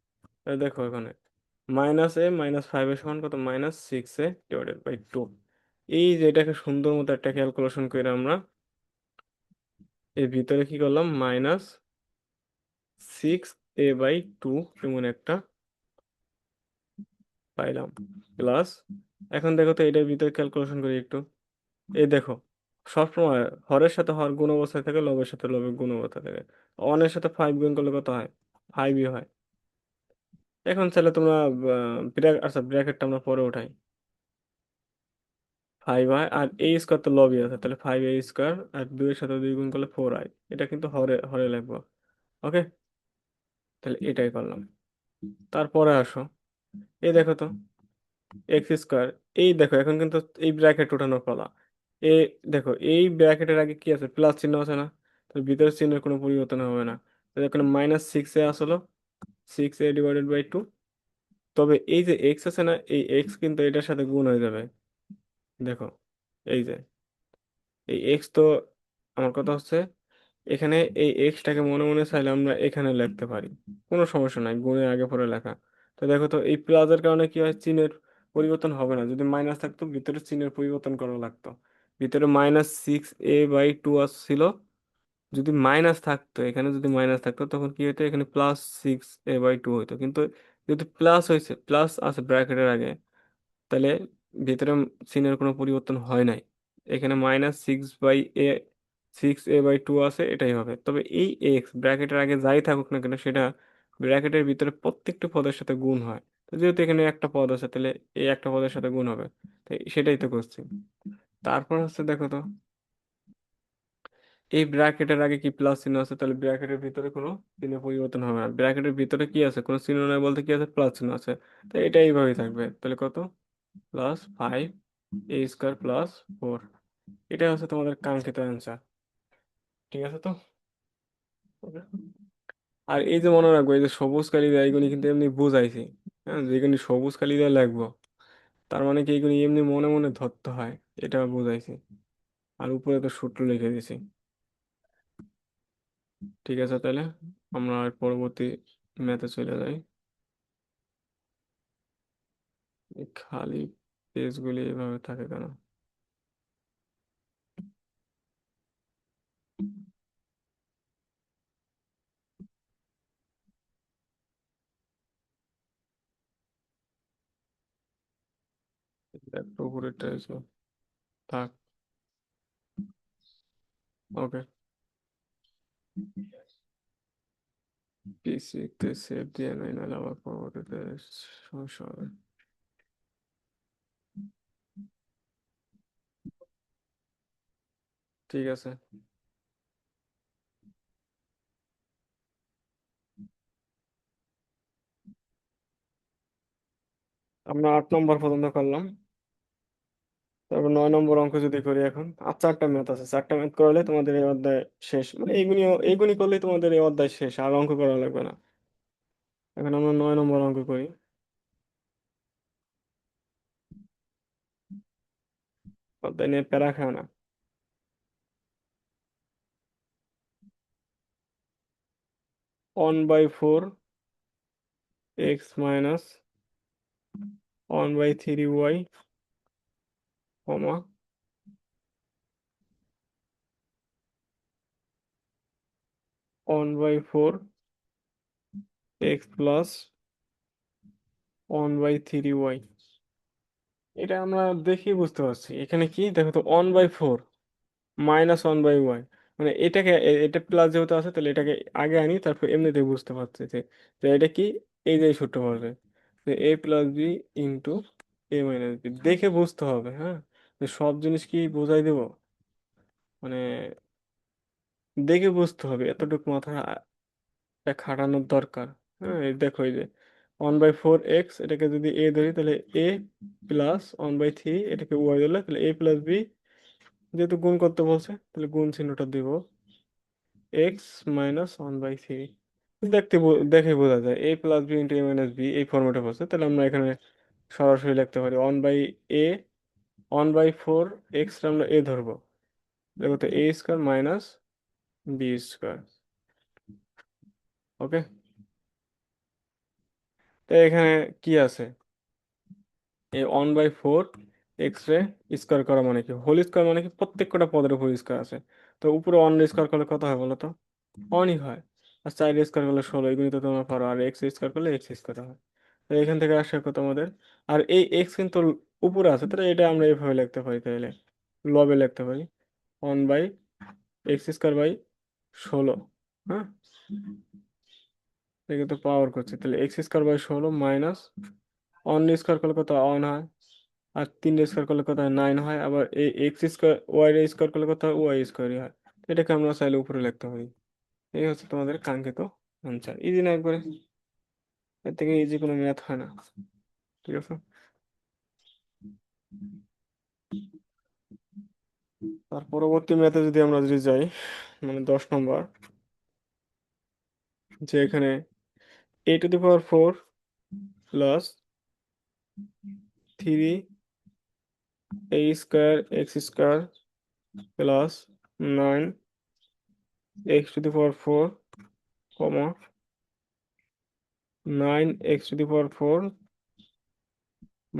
তাহলে দেখো এখানে -5 এর সমান কত, -6a/2। এই যে এটাকে সুন্দর মতো একটা ক্যালকুলেশন করে আমরা এর ভিতরে কি করলাম, -6a/2 এমন একটা পাইলাম, প্লাস, এখন দেখো তো এটার ভিতরে ক্যালকুলেশন করি একটু। এই দেখো, সবসময় হরের সাথে হর গুণ অবস্থায় থাকে, লবের সাথে লবের গুণ অবস্থায় থাকে। অনের সাথে 5 গুণ করলে কত হয়, 5ই হয়। এখন চাইলে তোমরা আচ্ছা ব্র্যাকেটটা আমরা পরে উঠাই, 5 হয়, আর a স্কোয়ার তো লবই আছে, তাহলে 5a² আর 2 এর সাথে 2 গুণ করলে 4i। এটা কিন্তু হরে হরে লাগবে। ওকে, তাহলে এটাই করলাম। তারপরে আসো, এই দেখো তো x², এই দেখো এখন কিন্তু এই ব্র্যাকেট উঠানোর পালা। এ দেখো, এই ব্র্যাকেটের আগে কি আছে, প্লাস চিহ্ন আছে না, তো ভিতরের চিহ্নের কোনো পরিবর্তন হবে না। তো এখানে -6a আসলো, 6a/2। তবে এই যে এক্স আছে না, এই এক্স কিন্তু এটার সাথে গুণ হয়ে যাবে। দেখো, এই যে এই এক্স তো, আমার কথা হচ্ছে এখানে এই এক্সটাকে মনে মনে চাইলে আমরা এখানে লিখতে পারি, কোনো সমস্যা নাই, গুণের আগে পরে লেখা। তো দেখো তো এই প্লাসের কারণে কি হয়, চিহ্নের পরিবর্তন হবে না। যদি মাইনাস থাকতো ভিতরে চিহ্নের পরিবর্তন করা লাগতো। ভিতরে -6a/2 আসছিল, যদি মাইনাস থাকতো, এখানে যদি মাইনাস থাকতো তখন কি হতো, এখানে +6a/2 হতো। কিন্তু যেহেতু প্লাস হয়েছে, প্লাস আছে ব্র্যাকেটের আগে, তাহলে ভিতরে চিহ্নের কোনো পরিবর্তন হয় নাই। এখানে -6a/2 আছে, এটাই হবে। তবে এই এক্স ব্র্যাকেটের আগে যাই থাকুক না কেন, সেটা ব্র্যাকেটের ভিতরে প্রত্যেকটি পদের সাথে গুণ হয়। তো যেহেতু এখানে একটা পদ আছে, তাহলে এই একটা পদের সাথে গুণ হবে। তো সেটাই তো করছি। তারপর হচ্ছে দেখো তো, এই ব্র্যাকেটের আগে কি প্লাস চিহ্ন আছে, তাহলে ব্র্যাকেটের ভিতরে কোনো চিহ্ন পরিবর্তন হবে না। ব্র্যাকেটের ভিতরে কি আছে, কোনো চিহ্ন নাই বলতে কি আছে, প্লাস চিহ্ন আছে। তো এটা এইভাবেই থাকবে, তাহলে কত, +5a² + 4। এটা হচ্ছে তোমাদের কাঙ্ক্ষিত অ্যান্সার। ঠিক আছে তো। Okay. আর এই যে মনে রাখবো, এই যে সবুজ কালি দেয় এগুলি কিন্তু এমনি বুঝাইছি। হ্যাঁ, যেগুলি সবুজ কালি দিয়ে লাগবো, তার মানে কি এগুলি এমনি মনে মনে ধরতে হয়, এটা বুঝাইছি। আর উপরে তো সূত্র লিখে দিছি। ঠিক আছে, তাহলে আমরা আর পরবর্তী ম্যাথে চলে যাই। এই খালি পেজগুলি এভাবে থাকে কেন? একটা উপরেরটা এসে থাক। ওকে, পিসিতে সেভ দিয়ে নাই, নাহলে আবার পরবর্তীতে সমস্যা হবে। ঠিক আছে, আমরা 8 নম্বর পর্যন্ত করলাম। তারপর 9 নম্বর অঙ্ক যদি করি এখন, আর 4টা ম্যাথ আছে, 4টা ম্যাথ করলে তোমাদের এই অধ্যায় শেষ, মানে এইগুনি করলেই তোমাদের এই অধ্যায় শেষ, আর অঙ্ক করা লাগবে না। এখন আমরা 9 নম্বর অঙ্ক করি। অধ্যায় নিয়ে প্যারা খায় না। 1/4 x - 1/3y, কমা 1/4 x + 1/3y। এটা আমরা দেখি বুঝতে পারছি, এখানে কি দেখো তো, 1/4 - 1/y, মানে এটাকে এটা প্লাস যেহেতু আছে তাহলে এটাকে আগে আনি, তারপর এমনিতে বুঝতে পারছি যে যে এটা কি, এই যে সূত্র পড়বে যে এ plus b into a minus B, দেখে বুঝতে হবে। হ্যাঁ, যে সব জিনিস কি বোঝাই দেব, মানে দেখে বুঝতে হবে, এতটুকু মাথা খাটানোর দরকার। হ্যাঁ, এই দেখো এই যে 1/4 x, এটাকে যদি এ ধরি তাহলে এ প্লাস 1/3, এটাকে ওয়াই ধরলে তাহলে এ প্লাস বি, যেহেতু গুণ করতে বলছে তাহলে গুণ চিহ্নটা দিব, এক্স মাইনাস 1/3। দেখে বোঝা যায় এ plus b into a minus B এই ফর্মেটে বসে, তাহলে আমরা এখানে সরাসরি লিখতে পারি 1/a, 1/4 x আমরা এ ধরবো, দেখো তো এ স্কোয়ার মাইনাস বি স্কোয়ার। ওকে, তো এখানে কি আছে, এই 1/4 রে স্কোয়ার করা মানে কি, হোল স্কোয়ার মানে কি প্রত্যেক কটা পদের উপর স্কোয়ার আছে, তো উপরে 1 স্কোয়ার করলে কত হয় বলো তো, 1ই হয়। আর 4 স্কোয়ার করলে 16, এগুলি তো তোমরা পারো, আর এক্স স্কোয়ার করলে এক্স স্কোয়ার হয়। তো এখান থেকে আসে কত আমাদের, আর এই এক্স কিন্তু উপরে আছে, তাহলে এটা আমরা এইভাবে লিখতে পারি, তাহলে লবে লিখতে পারি 1/x² বাই 16। হ্যাঁ, এটা তো পাওয়ার করছে, তাহলে x² বাই 16 মাইনাস 1 স্কোয়ার করলে কত 1 হয়, আর 3 স্কোয়ার করলে কত হয় 9 হয়, আবার এই x² ওয়াই স্কোয়ার করলে কত হয় ওয়াই স্কোয়ারই হয়। এটাকে আমরা চাইলে উপরে লিখতে পারি। এই হচ্ছে তোমাদের কাঙ্ক্ষিত আনসার, ইজি না একবারে, এর থেকে ইজি কোনো ম্যাথ হয় না। ঠিক আছে, তার পরবর্তী ম্যাথে যদি আমরা যদি যাই, মানে 10 নম্বর, যে এখানে a⁴ plus 3a² plus 9 x⁴ কমা 9 x⁴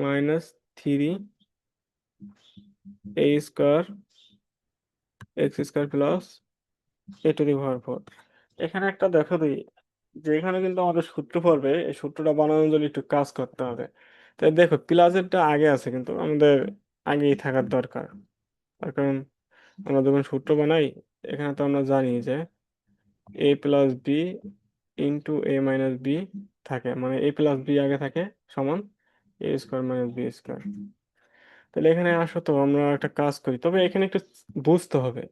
minus 3a² plus a⁴ এখানে একটা দেখো দিই, যে এখানে কিন্তু আমাদের সূত্র পড়বে, এই সূত্রটা বানানোর জন্য একটু কাজ করতে হবে। তাই দেখো প্লাসেরটা আগে আছে, কিন্তু আমাদের আগেই থাকার দরকার। তার কারণ আমরা যখন সূত্র বানাই, এখানে তো আমরা জানি যে এ plus b into a minus B থাকে, মানে এ প্লাস বি আগে থাকে সমান এ স্কোয়ার মাইনাস বি স্কোয়ার। তাহলে এখানে আসো তো আমরা একটা কাজ করি, তবে এখানে একটু বুঝতে হবে।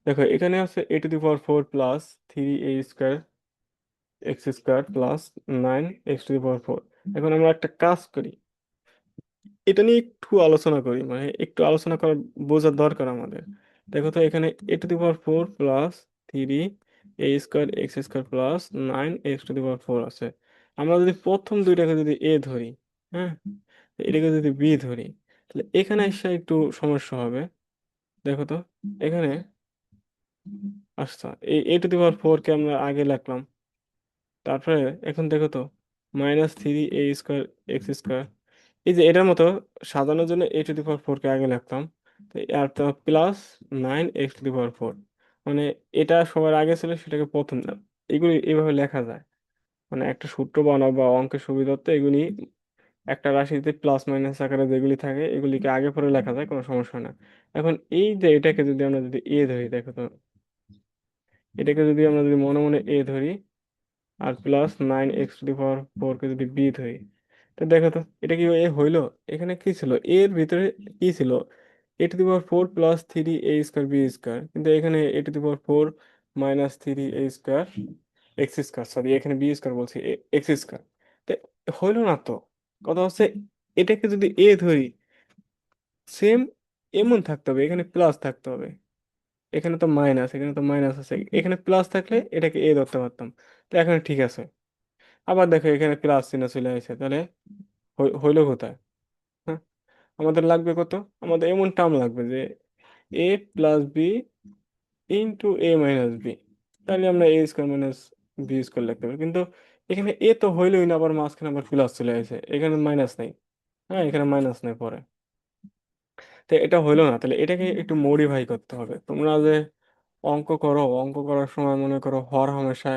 দেখো এখানে আছে a⁴ plus 3a² plus 9 x⁴। এখন আমরা একটা কাজ করি, এটা নিয়ে একটু আলোচনা করি, মানে একটু আলোচনা করার বোঝার দরকার আমাদের। দেখো তো এখানে a⁴ plus 3a² plus 9 x⁴ আছে। আমরা যদি প্রথম দুইটাকে যদি এ ধরি, হ্যাঁ, এটাকে যদি বি ধরি, তাহলে এখানে এসে একটু সমস্যা হবে। দেখো তো এখানে, আচ্ছা এই a⁴ কে আমরা আগে লিখলাম, তারপরে এখন দেখো তো -3a² এই যে এটার মতো সাজানোর জন্য a⁴ কে আগে লিখতাম, তো আর তো প্লাস 9 x⁴, মানে এটা সবার আগে ছিল সেটাকে প্রথম না, এগুলি এইভাবে লেখা যায়। মানে একটা সূত্র বানাও বা অঙ্কের সুবিধার্থে এগুলি একটা রাশিতে প্লাস মাইনাস আকারে যেগুলি থাকে এগুলিকে আগে পরে লেখা যায়, কোনো সমস্যা না। এখন এই যে এটাকে যদি আমরা যদি এ ধরি, দেখো তো এটাকে যদি আমরা যদি মনে মনে এ ধরি, আর প্লাস 9 x⁴ কে যদি বি ধরি, তো দেখো তো এটা কি এ হইলো, এখানে কি ছিল এর ভিতরে, কি ছিল a⁴ প্লাস 3a²b², কিন্তু এখানে a⁴ minus 3a² x², sorry এখানে বি² বলছি, x², তো হইলো না তো। কথা হচ্ছে এটাকে যদি এ ধরি, সেম এমন থাকতে হবে, এখানে প্লাস থাকতে হবে, এখানে তো মাইনাস, এখানে তো মাইনাস আছে, এখানে প্লাস থাকলে এটাকে এ ধরতে পারতাম। তো এখানে ঠিক আছে, আবার দেখো এখানে প্লাস চিহ্ন চলে আসে, তাহলে হইলো কোথায়? হ্যাঁ, আমাদের লাগবে কত, আমাদের এমন টার্ম লাগবে যে এ plus b into a minus B, তাহলে আমরা a² মাইনাস b² লিখতে পারি। কিন্তু এখানে এ তো হইলোই না, আবার মাঝখানে আবার প্লাস চলে আসে, এখানে মাইনাস নাই। হ্যাঁ, এখানে মাইনাস নাই পরে, তো এটা হইলো না, তাহলে এটাকে একটু মডিফাই করতে হবে। তোমরা যে অঙ্ক করো, অঙ্ক করার সময় মনে করো হর হামেশা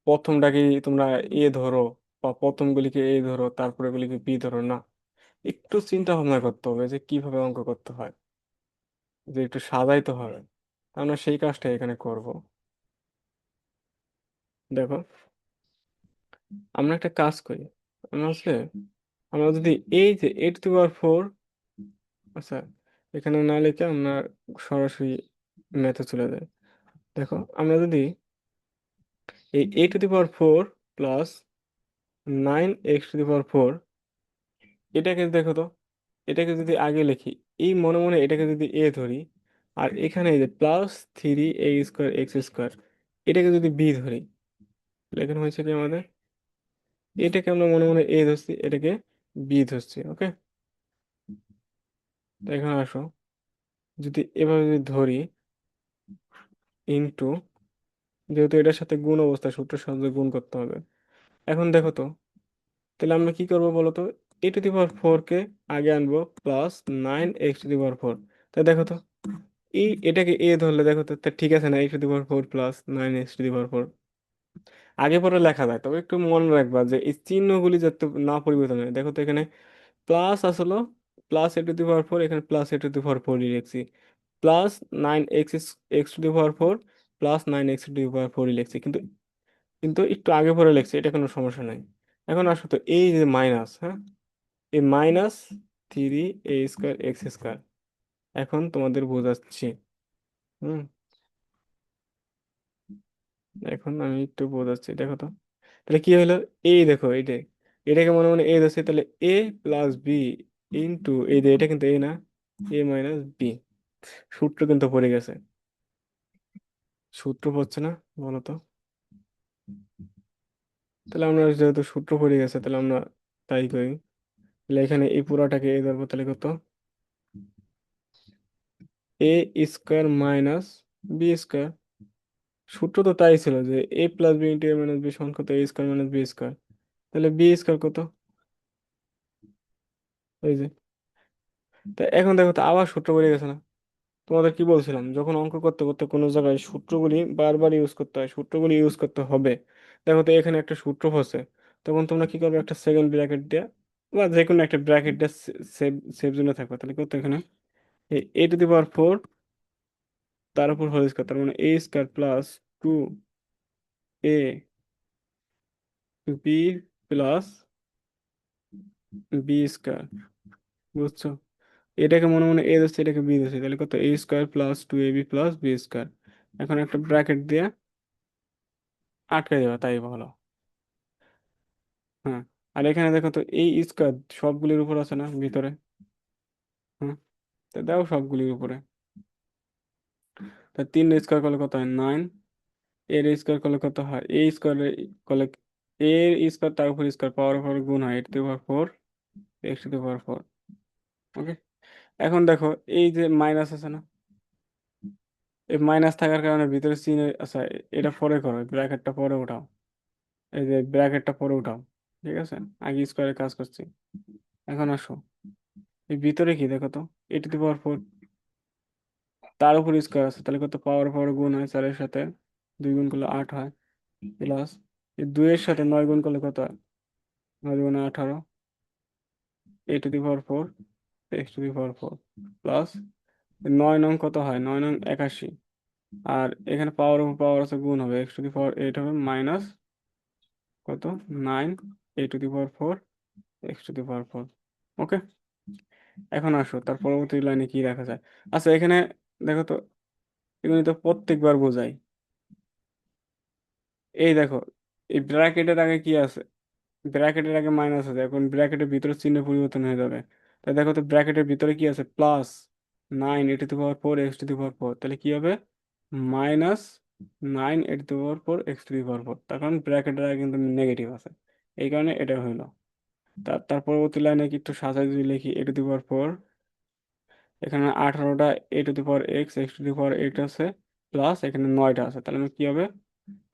প্রথমটাকে তোমরা এ ধরো, বা প্রথমগুলিকে এ ধরো তারপরে গুলিকে বি ধরো না, একটু চিন্তা ভাবনা করতে হবে যে কিভাবে অঙ্ক করতে হয়, যে একটু সাজাইতে হবে। আমরা সেই কাজটা এখানে করব। দেখো, আমরা একটা কাজ করি। আমরা হচ্ছে, আমরা যদি এই যে a⁴, আচ্ছা, এখানে না লিখে আমরা সরাসরি ম্যাথে চলে যাই। দেখো, আমরা যদি এই a⁴ প্লাস 9x⁴, এটাকে দেখো তো, এটাকে যদি আগে লিখি, এই মনে মনে এটাকে যদি এ ধরি, আর এখানে এই যে +3a² x², এটাকে যদি বি ধরি, তাহলে এখানে হয়েছে কি আমাদের, এটাকে আমরা মনে মনে এ ধরছি, এটাকে বি ধরছি। ওকে, তো এখানে আসো, যদি এভাবে যদি ধরি, ইনটু, যেহেতু এটার সাথে গুণ অবস্থা, সূত্রের সাহায্যে গুণ করতে হবে। এখন দেখো তো, তাহলে আমরা কি করবো বলো তো, a⁴ কে আগে আনবো, +9x⁴। তাই দেখো তো, এই এটাকে এ ধরলে দেখো তো, তা ঠিক আছে না, x⁴ +9x⁴, আগে পরে লেখা যায়, তবে একটু মনে রাখবা যে এই চিহ্নগুলি যাতে না পরিবর্তন হয়। দেখো তো, এখানে প্লাস আসলো, +a⁴, এখানে +a⁴ লিখছি, +9x⁴ +9x⁴ লিখছি, কিন্তু কিন্তু একটু আগে পরে লিখছি, এটা কোনো সমস্যা নাই। এখন আসো তো, এই যে মাইনাস, হ্যাঁ, এই -3a² x², এখন তোমাদের বোঝাচ্ছি। হুম, এখন আমি একটু বোঝাচ্ছি, দেখো তো, তাহলে কি হলো, এই দেখো এইটাই, এটাকে মনে মনে এ ধরছি, তাহলে a+b ইন্টু, এই যে এটা কিন্তু এ না, a-b, সূত্র কিন্তু পড়ে গেছে। সূত্র পড়ছে না, বলো তো? তাহলে আমরা যেহেতু সূত্র পড়ে গেছে, তাহলে আমরা তাই করি। তাহলে এখানে এই পুরাটাকে এ ধরবো, তাহলে কত, a² - b²। সূত্র তো তাই ছিল যে a+b ইন্টু a-b সমান কত, a² - b²। তাহলে b² কত, এই যে, তা এখন দেখো তো, আবার সূত্র পড়ে গেছে না? তোমাদের কি বলছিলাম, যখন অঙ্ক করতে করতে কোনো জায়গায় সূত্রগুলি বারবার ইউজ করতে হয়, সূত্রগুলি ইউজ করতে হবে। দেখো তো, এখানে একটা সূত্র ফসে, তখন তোমরা কি করবে, একটা সেকেন্ড ব্র্যাকেট দেয়া বা যে কোনো একটা ব্র্যাকেট দিয়ে সেভ সেভ জন্য থাকবে। তাহলে কত, এখানে a⁴ তার উপর হোল স্কয়ার, তার মানে a² +2ab +b²। বুঝছো? এটাকে মনে মনে এ দিচ্ছে, এটাকে বি দিচ্ছে, তাহলে কত, a² + 2ab + b²। এখন একটা ব্র্যাকেট দিয়ে আটকে দেওয়া, তাই বলো। হ্যাঁ, আর এখানে দেখো তো, এই স্কয়ার সবগুলির উপর আছে না ভিতরে? হ্যাঁ, তো দাও সবগুলির উপরে। তা 3 স্কয়ার করলে কত হয়, 9। এর স্কয়ার করলে কত হয়, a² করলে, এর স্কয়ার তার উপর স্কয়ার, পাওয়ার উপর গুণ হয়, a⁴ ওকে। এখন দেখো, এই যে মাইনাস আছে না, এই মাইনাস থাকার কারণে ভিতরে চিহ্ন, আচ্ছা, এটা পরে করো, ব্র্যাকেটটা পরে উঠাও, এই যে ব্র্যাকেটটা পরে উঠাও। ঠিক আছে, আগে স্কয়ারে কাজ করছি। এখন আসো, এই ভিতরে কি দেখো তো, a⁴ তার উপর স্কয়ার আছে, তাহলে কত, পাওয়ার পাওয়ার গুণ হয়, 4-এর সাথে 2 গুণ করলে 8 হয়, প্লাস এই 2-এর সাথে 9 গুণ করলে কত হয়, 9 × 2 = 18, a⁴ x⁴ প্লাস 9 নং কত হয়, 9 নং 81, আর এখানে পাওয়ার উপর পাওয়ার আছে, গুণ হবে, x⁴ হবে মাইনাস কত, 9 a⁴ x⁴। ওকে, এখন আসো, তার পরবর্তী লাইনে কি রাখা যায়। আচ্ছা, এখানে দেখো তো, এগুলি তো প্রত্যেকবার বোঝাই। এই দেখো, এই ব্র্যাকেটের আগে কি আছে, ব্র্যাকেটের আগে মাইনাস আছে, এখন ব্র্যাকেটের ভিতরে চিহ্ন পরিবর্তন হয়ে যাবে। তাই দেখো তো, ব্র্যাকেটের ভিতরে কি আছে, +9 a⁴ তাহলে কি হবে, -9 a⁴ তার কারণ ব্র্যাকেটের আগে কিন্তু নেগেটিভ আছে, এই কারণে এটা হইলো। তার পরবর্তী লাইনে কি একটু সাজাই যদি লিখি, a⁴, এখানে 18টা a⁴x আছে, প্লাস এখানে 9টা আছে, তাহলে কি হবে,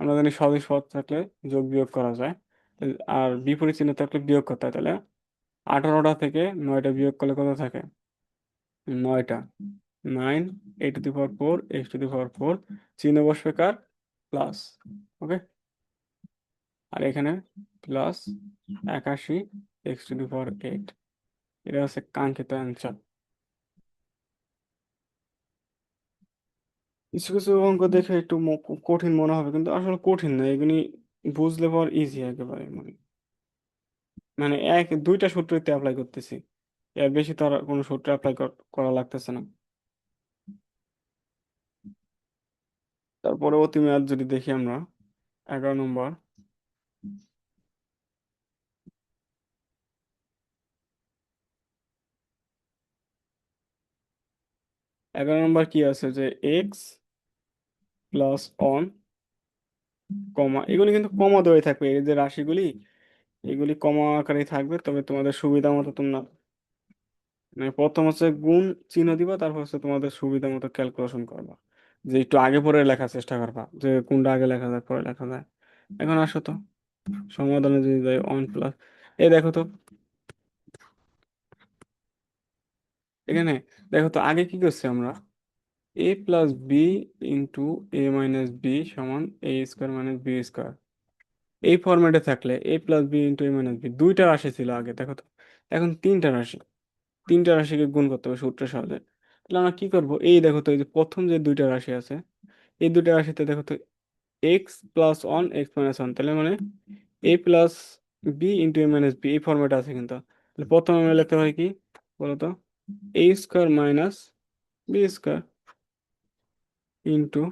আমরা জানি সহজ পদ থাকলে যোগ বিয়োগ করা যায়, আর বিপরীত চিহ্ন থাকলে বিয়োগ করতে হয়। তাহলে 18টা থেকে 9টা বিয়োগ করলে কত থাকে, 9টা, 9 a⁴x⁴, চিহ্ন বসবে কার, প্লাস। ওকে, আর এখানে +81 x⁴, এটা হচ্ছে কাঙ্ক্ষিত অ্যান্সার। কিছু কিছু অঙ্ক দেখে একটু কঠিন মনে হবে, কিন্তু আসলে কঠিন না এগুলি, বুঝলে পর ইজি একেবারে। মানে মানে দুইটা সূত্রতে অ্যাপ্লাই করতেছি, এর বেশি তো আর কোনো সূত্র অ্যাপ্লাই করা লাগতেছে না। তারপরে অতি মেয়াদ যদি দেখি আমরা, 11 নম্বর। 11 নম্বর কি আছে যে এক্স প্লাস অন কমা, এগুলি কিন্তু কমা দেওয়াই থাকবে, এই যে রাশিগুলি এগুলি কমা আকারে থাকবে, তবে তোমাদের সুবিধা মতো তোমরা মানে প্রথম হচ্ছে গুণ চিহ্ন দিবা, তারপর হচ্ছে তোমাদের সুবিধা মতো ক্যালকুলেশন করবা, যে একটু আগে পরে লেখার চেষ্টা করবা যে কোনটা আগে লেখা যায় পরে লেখা যায়। এখন আসো তো সমাধানে যদি যাই, 1 প্লাস, এই দেখো তো এখানে, দেখো তো আগে কি করছি আমরা, এ plus b into a minus B সমান এ স্কোয়ার মাইনাস বি স্কোয়ার। এই ফরম্যাটে থাকলে এ plus b into a minus B দুইটা রাশি ছিল আগে, দেখো তো এখন তিনটা রাশি, তিনটা রাশিকে গুণ করতে হবে সূত্রের সাহায্যে। তাহলে আমরা কি করব, এই দেখো তো এই যে প্রথম যে দুইটা রাশি আছে, এই দুইটা রাশিতে দেখো তো x plus one x minus one, তাহলে মানে a plus b into a minus B, এই ফরম্যাট আছে কিন্তু। তাহলে প্রথমে আমরা লিখতে পারি কি বলতো, a square minus B square into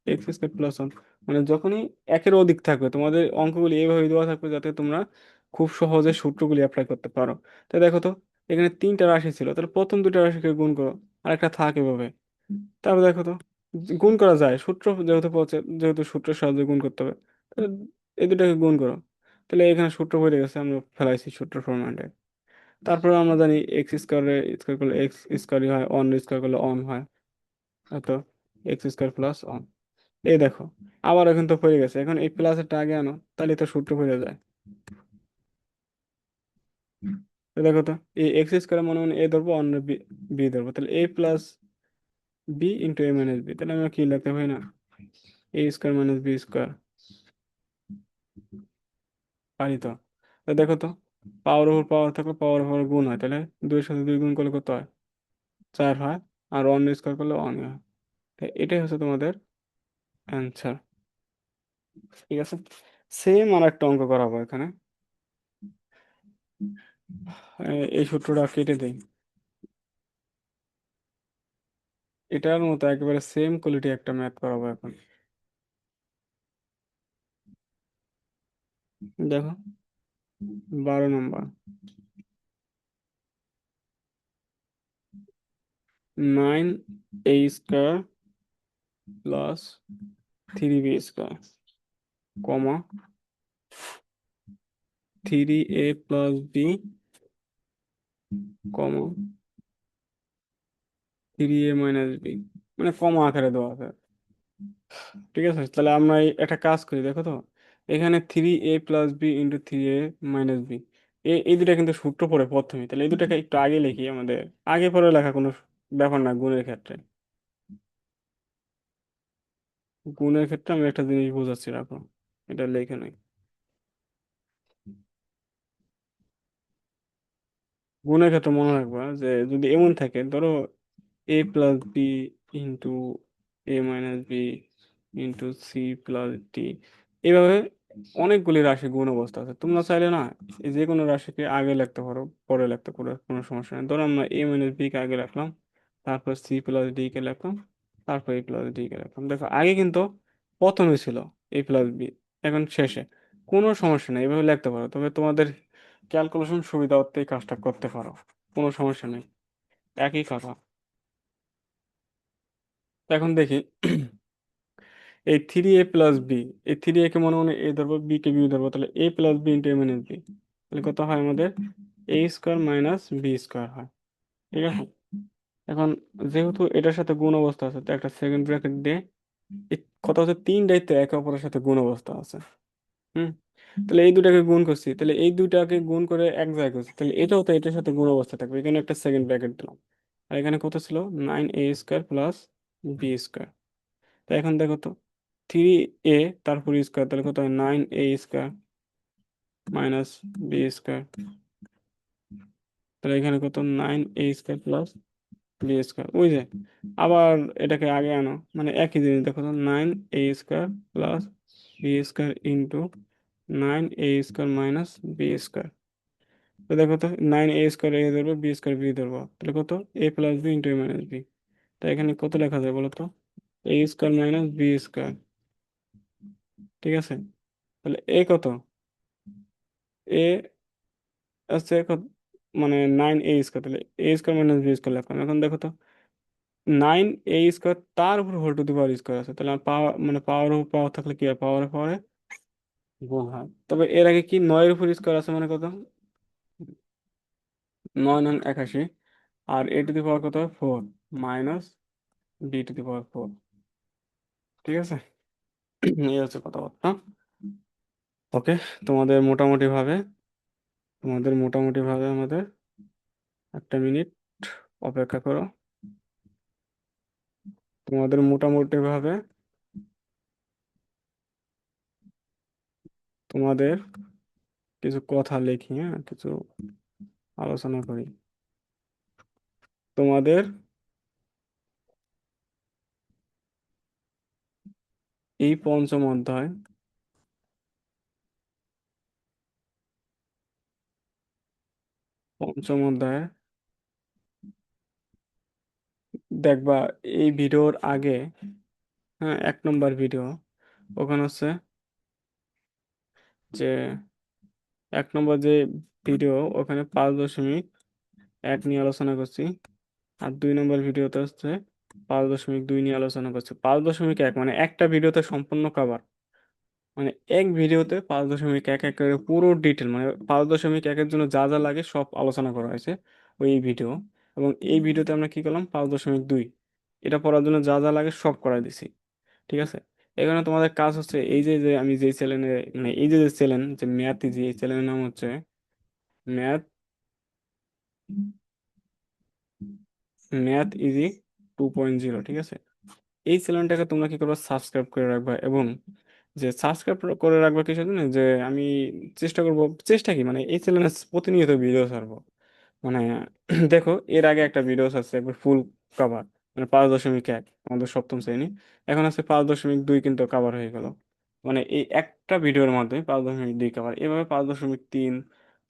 x square plus one. মানে যখনই একের অধিক থাকবে তোমাদের অঙ্কগুলি এইভাবে দেওয়া থাকবে যাতে তোমরা খুব সহজে সূত্রগুলি অ্যাপ্লাই করতে পারো। তাই দেখো তো এখানে তিনটা রাশি ছিল, তাহলে প্রথম দুইটা রাশিকে গুণ করো, আর একটা থাক এভাবে। তারপর দেখো তো গুণ করা যায়, সূত্র যেহেতু পৌঁছে, যেহেতু সূত্রের সাহায্যে গুণ করতে হবে, তাহলে এই দুটাকে গুণ করো। তাহলে এখানে সূত্র হয়ে গেছে, আমরা ফেলাইছি সূত্র ফরম্যাটে। তারপরে আমরা জানি এক্স স্কোয়ারে স্কোয়ার করলে এক্স স্কোয়ারই হয়, অন স্কোয়ার করলে অন হয়, তো এক্স স্কোয়ার প্লাস অন। এই দেখো আবার এখন তো হয়ে গেছে, এখন এই প্লাসেরটা আগে আনো, তাহলে তো সূত্র হয়ে যায়। তো দেখো তো এই এক্স স্কোয়ার মনে মনে এ ধরবো, অন্য বি, বি ধরবো, তাহলে এ plus b into a minus B, তাহলে আমরা কি লিখতে হয় না, এ স্কোয়ার মাইনাস বি স্কোয়ার, পারি তো। তো দেখো তো পাওয়ার ওপর পাওয়ার থাকলে পাওয়ার ওপর গুণ হয়, তাহলে দুইয়ের সাথে দুই গুণ করলে কত হয়, 4 হয়। আর অন স্কোয়ার করলে অন হয়। তাই এটাই হচ্ছে তোমাদের অ্যান্সার। ঠিক আছে, সেম আর একটা অঙ্ক করাবো এখানে। এই সূত্রটা কেটে দেই, এটার মতো একেবারে সেম কোয়ালিটি একটা ম্যাথ করাবো এখন। দেখো 12 নম্বর, 9 a square plus 3b square comma 3a plus b comma 3a minus b, মানে কমা আকারে দেওয়া আছে। ঠিক আছে, তাহলে আমরা একটা কাজ করি, দেখো তো এখানে 3a plus b into 3a minus B, এই দুটা কিন্তু সূত্র পড়ে প্রথমে, তাহলে এই দুটাকে একটু আগে লিখি, আমাদের আগে পরে লেখা কোনো ব্যাপার না গুণের ক্ষেত্রে। গুণের ক্ষেত্রে আমি একটা জিনিস বোঝাচ্ছি, রাখো এটা লেখে নাই। গুণের ক্ষেত্রে মনে রাখবা যে যদি এমন থাকে, ধরো a+b into a-b into c+d, এইভাবে অনেকগুলি রাশি গুণ অবস্থা আছে, তোমরা চাইলে না এই যে কোনো রাশিকে আগে লিখতে পারো পরে লিখতে পারো, কোনো সমস্যা নেই। ধরো আমরা a-b কে আগে রাখলাম, তারপর c+d কে লিখলাম, তারপর a+d কে লিখলাম। দেখো আগে কিন্তু প্রথমে ছিল a+b, এখন শেষে, কোনো সমস্যা নেই, এভাবে লিখতে পারো, তবে তোমাদের ক্যালকুলেশন সুবিধা হতে এই কাজটা করতে পারো, কোনো সমস্যা নেই, একই কথা। তো এখন দেখি এই 3a+b, এই 3a কে মনে মনে এ ধরবো, বি কে বি ধরবো, তাহলে a+b into a minus B, তাহলে কত হয় আমাদের a square minus B square হয়। ঠিক আছে, এখন যেহেতু এটার সাথে গুণ অবস্থা আছে, তো একটা সেকেন্ড ব্র্যাকেট দিয়ে এই কথা হচ্ছে তিনটাই তো একে অপরের সাথে গুণ অবস্থা আছে। হুম, তাহলে এই দুটাকে গুণ করছি, তাহলে এই দুটাকে গুণ করে এক জায়গায় করছি, তাহলে এটাও তো এটার সাথে গুণ অবস্থা থাকবে, এখানে একটা সেকেন্ড ব্র্যাকেট দিলাম। আর এখানে কত ছিল, 9a square plus B square. তো এখন দেখো তো 3a তারপর স্কোয়ার, তাহলে কত হয়, 9a square minus B square, তাহলে এখানে কত, 9a square plus B square, ওই যে আবার এটাকে আগে আনো, মানে একই জিনিস। দেখো তো, 9a² plus B square into 9a² minus B square. তো দেখো তো, 9a² এ ধরবো, বি স্কোয়ার বি ধরবো, তাহলে কত, a+b into a minus B. তাই এখানে কত লেখা যায় বলো তো, a² মাইনাস বি স্কোয়ার। ঠিক আছে, তাহলে এ কত, এ আছে কত, মানে 9a², তাহলে a² মাইনাস বি স্কোয়ার লিখলাম। এখন দেখো তো, 9a² তার উপর whole to the power square আছে, তাহলে পাওয়ার মানে পাওয়ার উপর পাওয়ার থাকলে কি হয়, পাওয়ারে পাওয়ারে গুণ হয়। তবে এর আগে কি 9 এর উপর স্কোয়ার আছে, মানে কত, 9 9 81, আর এ টু দি পাওয়ার কত, 4 মাইনাস বি টু দি পাওয়ার 4। ঠিক আছে, এই হচ্ছে কথাবার্তা। ওকে, তোমাদের মোটামুটি ভাবে আমাদের 1 মিনিট অপেক্ষা করো। তোমাদের মোটামুটি ভাবে তোমাদের কিছু কথা লিখি, হ্যাঁ, কিছু আলোচনা করি। তোমাদের এই পঞ্চম অধ্যায়ে দেখবা, এই ভিডিওর আগে, হ্যাঁ, 1 নম্বর ভিডিও, ওখানে হচ্ছে যে 1 নম্বর যে ভিডিও, ওখানে 5.1 নিয়ে আলোচনা করছি। আর 2 নম্বর ভিডিওতে হচ্ছে 5.2 নিয়ে আলোচনা করছি। 5.1 মানে একটা ভিডিওতে সম্পূর্ণ কভার, মানে এক ভিডিওতে 5.1 এক করে পুরো ডিটেল, মানে 5.1-এর জন্য যা যা লাগে সব আলোচনা করা হয়েছে ওই ভিডিও। এবং এই ভিডিওতে আমরা কি করলাম, 5.2 এটা পড়ার জন্য যা যা লাগে সব করাই দিছি। ঠিক আছে, এখানে তোমাদের কাজ হচ্ছে, এই যে যে আমি যে চ্যানেলে, মানে এই যে যে চ্যানেল, যে ম্যাথ ইজি, এই চ্যানেলের নাম হচ্ছে ম্যাথ ম্যাথ ইজি 2.0। ঠিক আছে, এই চ্যানেলটাকে তোমরা কি করবে, সাবস্ক্রাইব করে রাখবা। এবং যে সাবস্ক্রাইব করে রাখবা কিসের জন্য, যে আমি চেষ্টা করব, চেষ্টা কি মানে এই চ্যানেলে প্রতিনিয়ত ভিডিও ছাড়বো। মানে দেখো, এর আগে একটা ভিডিও আছে একবার ফুল কভার, মানে 5.1 আমাদের সপ্তম শ্রেণী, এখন আছে 5.2 কিন্তু কভার হয়ে গেল। মানে এই একটা ভিডিওর মাধ্যমে 5.2 কভার, এভাবে 5.3,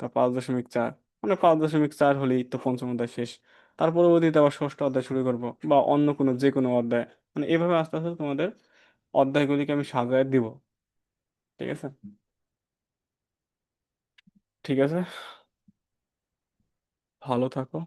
তা 5.4, মানে 5.4 হলেই তো পঞ্চম অধ্যায় শেষ। তার পরবর্তীতে আবার ষষ্ঠ অধ্যায় শুরু করব, বা অন্য কোনো যে কোনো অধ্যায়, মানে এভাবে আস্তে আস্তে তোমাদের অধ্যায়গুলিকে আমি সাজায় দিব। ঠিক আছে, ঠিক আছে, ভালো থাকো।